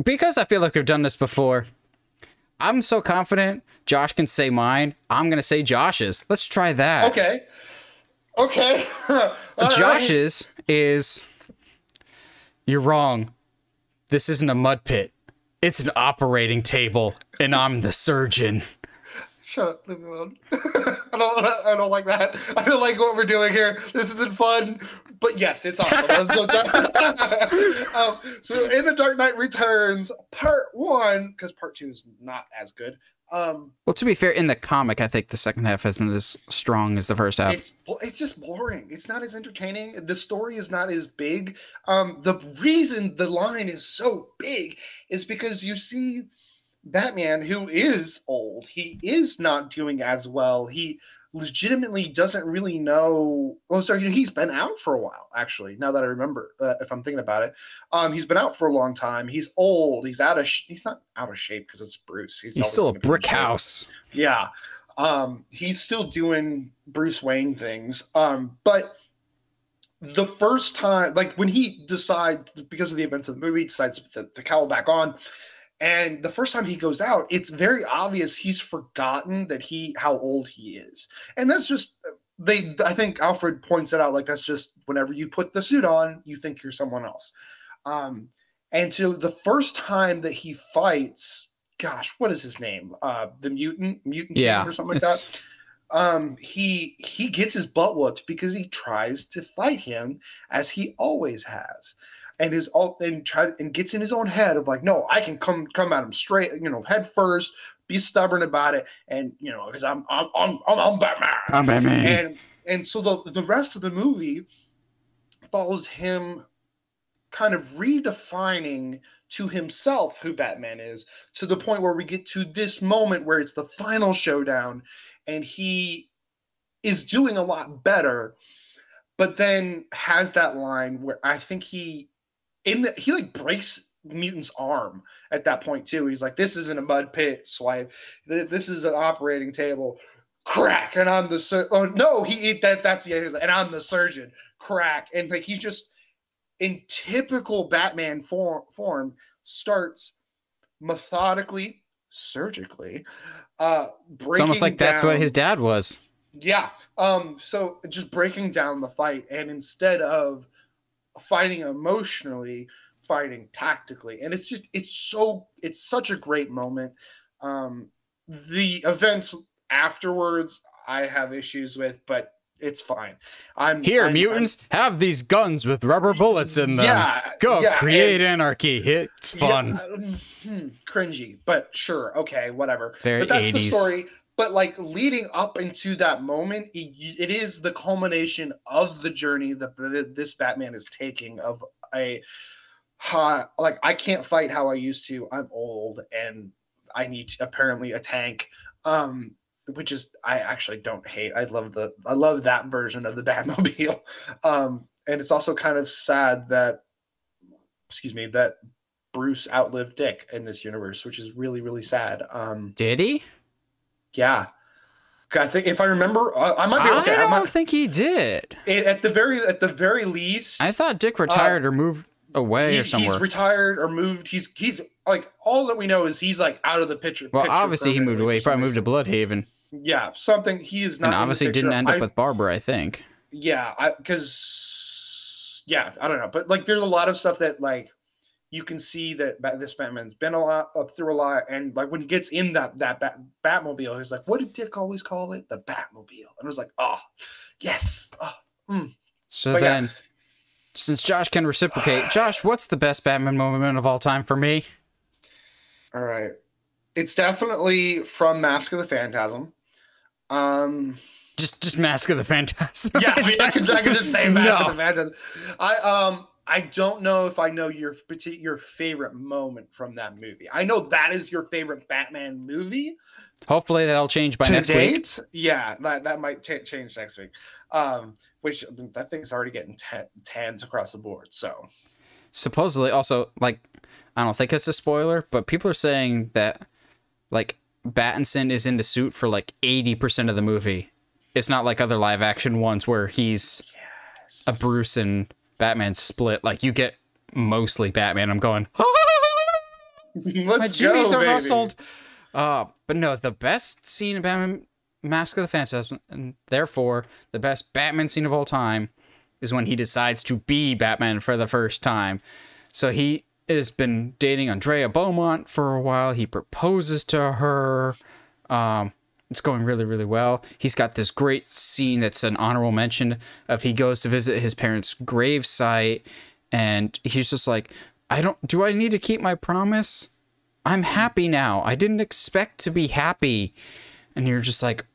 because I feel like we've done this before. I'm so confident Josh can say mine. I'm going to say Josh's. Let's try that. Okay. Josh's is, you're wrong. This isn't a mud pit. It's an operating table, and I'm the surgeon. Shut up, leave me alone. I don't like that. I don't like what we're doing here. This isn't fun. But yes, it's awesome. So in The Dark Knight Returns, Part 1, because Part 2 is not as good. Well, to be fair, in the comic, I think the second half isn't as strong as the first half. It's just boring. It's not as entertaining. The story is not as big. The reason the line is so big is because you see Batman, who is old. He is not doing as well. He legitimately doesn't really know. Oh, sorry, he's been out for a while, actually, now that I remember, if I'm thinking about it. He's been out for a long time. He's old. He's not out of shape because it's Bruce. He's still a brick house. Yeah. He's still doing Bruce Wayne things. But the first time, like when he decides, because of the events of the movie, decides to cowl back on, and the first time he goes out, it's very obvious he's forgotten how old he is. And that's just, I think Alfred points it out, like, that's just whenever you put the suit on, you think you're someone else. And so the first time that he fights, gosh, what is his name? The mutant yeah, King or something like that. He gets his butt whooped because he tries to fight him as he always has. And gets in his own head of like, no, I can come at him straight, head first, be stubborn about it, and because I'm Batman. I'm Batman. And so the rest of the movie follows him kind of redefining to himself who Batman is, to the point where we get to this moment where it's the final showdown, and he is doing a lot better, but then has that line where I think he like breaks Mutant's arm at that point too. He's like, this isn't a mud pit, Swipe. This is an operating table. Crack, and I'm the and I'm the surgeon. Crack, and like he's just in typical Batman form starts methodically, surgically, breaking. It's almost like that's what his dad was. Yeah. So just breaking down the fight, and instead of fighting emotionally, fighting tactically. And it's such a great moment. The events afterwards I have issues with, but it's fine. Mutants, have these guns with rubber bullets in them. Yeah, create anarchy. It's fun. Cringy, but sure, okay, whatever. Very but that's 80s. The story. But like leading up into that moment, it is the culmination of the journey that this Batman is taking of like, I can't fight how I used to. I'm old and I need apparently a tank. Which is, I actually don't hate. I love that version of the Batmobile. And it's also kind of sad that Bruce outlived Dick in this universe, which is really, really sad. Did he? Yeah, I think if I remember, I might be okay. I don't think he did. At the very least, I thought Dick retired or moved away or somewhere. He's retired or moved. He's like, all that we know is he's like out of the picture. Well, obviously he moved away. He probably moved to Bloodhaven. Yeah, something. He is not. And obviously didn't end up with Barbara, I think. Yeah, I don't know, but like, there's a lot of stuff that like you can see that this Batman's been through a lot, and like when he gets in that Batmobile, he's like, "What did Dick always call it? The Batmobile." And I was like, "Oh, yes." So but then, since Josh can reciprocate, Josh, what's the best Batman moment of all time for me? All right, it's definitely from Mask of the Phantasm. Just Mask of the Phantasm. Yeah, I mean, I could just say Mask of the Phantasm. I don't know if I know your favorite moment from that movie. I know that is your favorite Batman movie. Hopefully that'll change by next week. Yeah, that might change next week. Which that thing's already getting tans across the board. So supposedly, also, like, I don't think it's a spoiler, but people are saying that, like, Pattinson is in the suit for like 80% of the movie. It's not like other live action ones where he's a Bruce and Batman split. Like, you get mostly Batman. I'm going, let's go, baby. Rustled. But no, the best scene in Batman Mask of the Phantasm, and therefore the best Batman scene of all time, is when he decides to be Batman for the first time. So he has been dating Andrea Beaumont for a while. He proposes to her. It's going really, really well. He's got this great scene that's an honorable mention of he goes to visit his parents' gravesite, and he's just like, do I need to keep my promise? I'm happy now. I didn't expect to be happy. And you're just like,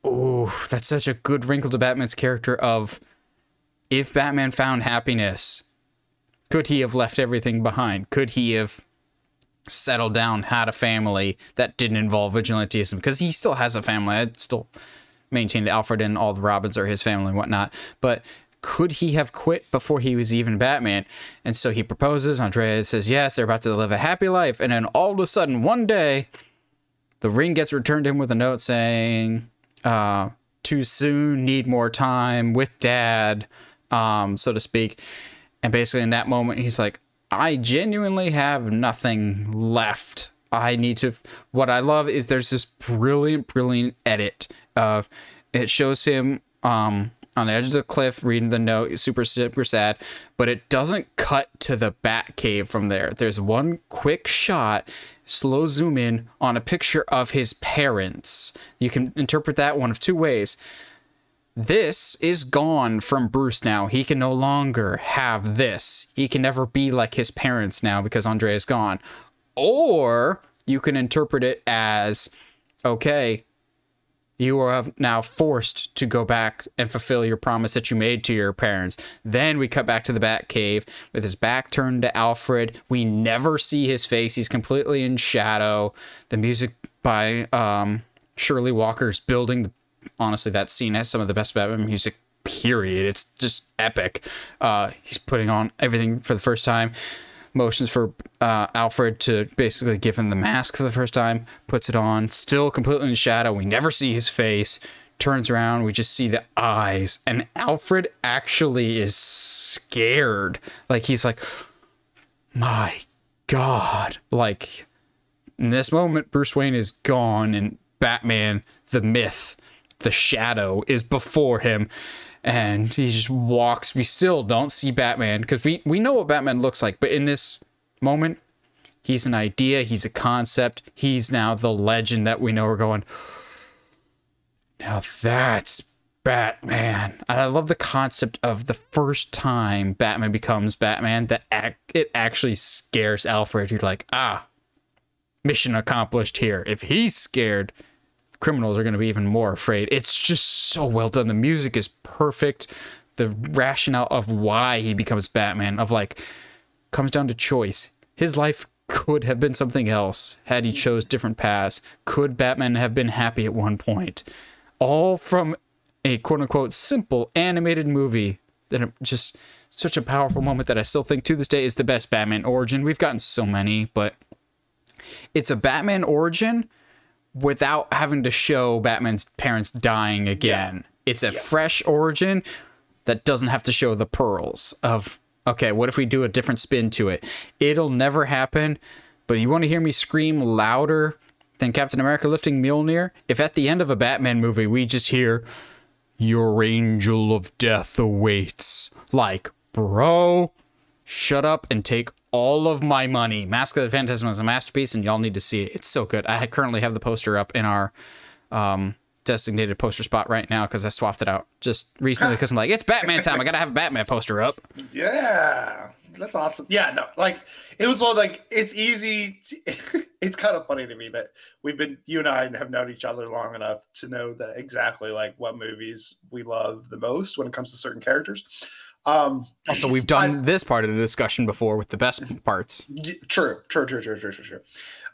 oh, that's such a good wrinkle to Batman's character of, if Batman found happiness, could he have left everything behind? Could he have settled down, had a family that didn't involve vigilantism? Because he still has a family. I'd still maintain that Alfred and all the Robins are his family and whatnot. But could he have quit before he was even Batman? And so he proposes. Andrea says yes. They're about to live a happy life. And then all of a sudden, one day, the ring gets returned to him with a note saying, too soon, need more time with Dad, so to speak. And basically in that moment, he's like, I genuinely have nothing left. I need to... What I love is there's this brilliant edit of... It shows him on the edge of the cliff reading the note. It's super sad. But it doesn't cut to the Batcave from there. There's one quick shot, slow zoom in on a picture of his parents. You can interpret that one of two ways. This is gone from Bruce now. He can no longer have this. He can never be like his parents now because Andre is gone. Or you can interpret it as, okay, you are now forced to go back and fulfill your promise that you made to your parents. Then we cut back to the Batcave with his back turned to Alfred. We never see his face. He's completely in shadow. The music by Shirley Walker's building. Honestly, that scene has some of the best Batman music, period. It's just epic. He's putting on everything for the first time. Motions for Alfred to basically give him the mask for the first time. Puts it on. Still completely in shadow. We never see his face. Turns around. We just see the eyes. And Alfred actually is scared. Like, he's like, my God. Like, in this moment, Bruce Wayne is gone. And Batman, the myth, the shadow, is before him. And he just walks. We still don't see Batman because we know what Batman looks like. But in this moment, he's an idea. He's a concept. He's now the legend that we know. We're going, now that's Batman. And I love the concept of the first time Batman becomes Batman, that it actually scares Alfred. You're like, mission accomplished here. If he's scared, criminals are going to be even more afraid. It's just so well done. The music is perfect. The rationale of why he becomes Batman, of like, comes down to choice. His life could have been something else had he chose different paths. Could Batman have been happy at one point? All from a quote-unquote simple animated movie that just such a powerful moment that I still think to this day is the best Batman origin. We've gotten so many, but it's a Batman origin without having to show Batman's parents dying again. Yeah. It's a fresh origin that doesn't have to show the pearls of, okay, what if we do a different spin to it? It'll never happen, but you want to hear me scream louder than Captain America lifting Mjolnir? If at the end of a Batman movie we just hear, your angel of death awaits. Like, bro, shut up and take all of my money. Mask of the Phantasm is a masterpiece, and y'all need to see it. It's so good. I currently have the poster up in our designated poster spot right now because I swapped it out just recently because I'm like, it's Batman time. I gotta have a Batman poster up. Yeah. That's awesome. Yeah, no, like it was all like it's easy. It's kind of funny to me that you and I have known each other long enough to know that exactly like what movies we love the most when it comes to certain characters. Also, we've done this part of the discussion before with the best parts. True.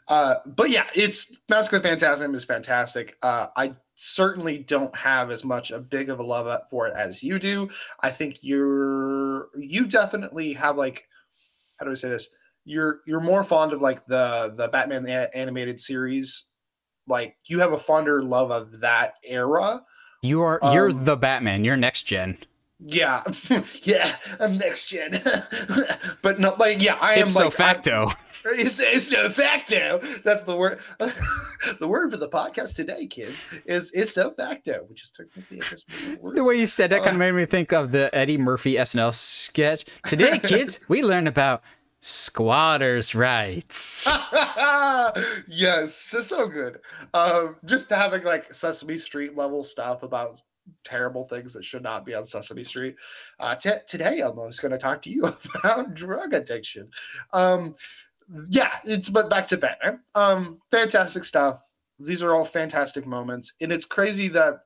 But yeah, it's Mask of the Phantasm is fantastic. I certainly don't have as much a big of a love for it as you do. I think you definitely have like, how do I say this? You're more fond of like the Batman animated series. Like you have a fonder love of that era. You're the Batman. You're next gen. Yeah, yeah, I'm next gen. But no, like yeah, I am ipso like facto. Ipso facto. That's the word. The word for the podcast today, kids, is ipso facto, which is technically a dismissal word. The way you said that kind of made me think of the Eddie Murphy SNL sketch. Today, kids, we learn about squatters' rights. Yes, it's so good. Just having like Sesame Street level stuff about terrible things that should not be on Sesame Street. Today, Elmo's going to talk to you about drug addiction. Yeah, but back to Batman. Fantastic stuff. These are all fantastic moments, and it's crazy that,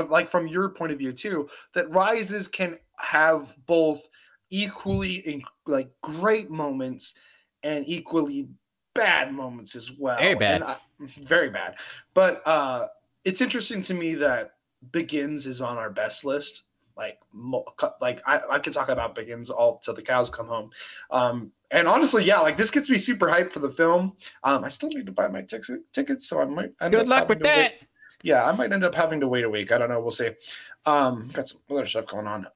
like from your point of view too, that Rises can have both equally like great moments and equally bad moments as well. Very bad. Very bad. But it's interesting to me that Begins is on our best list. Like I could talk about Begins all till the cows come home. And honestly, yeah, like this gets me super hyped for the film. I still need to buy my tickets, so I might end Good luck with that. Yeah, I might end up having to wait a week. I don't know. We'll see. Got some other stuff going on.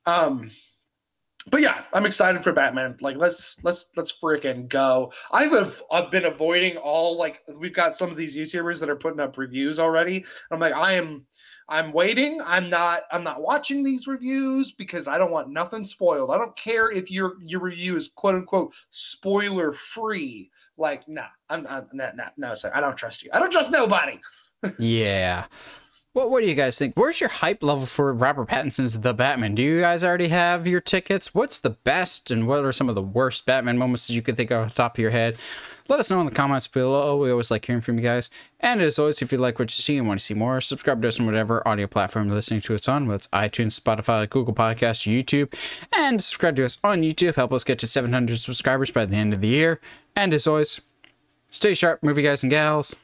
But yeah, I'm excited for Batman. Like, let's freaking go. I've been avoiding all like we've got some of these YouTubers that are putting up reviews already. I'm like, I'm waiting. I'm not watching these reviews because I don't want nothing spoiled. I don't care if your review is quote unquote spoiler free. Like, nah, no, sir. I don't trust you. I don't trust nobody. Yeah. What do you guys think? Where's your hype level for Robert Pattinson's The Batman? Do you guys already have your tickets? What's the best and what are some of the worst Batman moments that you can think of off the top of your head? Let us know in the comments below. We always like hearing from you guys. And as always, if you like what you see and want to see more, subscribe to us on whatever audio platform you're listening to us on, whether it's iTunes, Spotify, Google Podcasts, YouTube. And subscribe to us on YouTube. Help us get to 700 subscribers by the end of the year. And as always, stay sharp, movie guys and gals.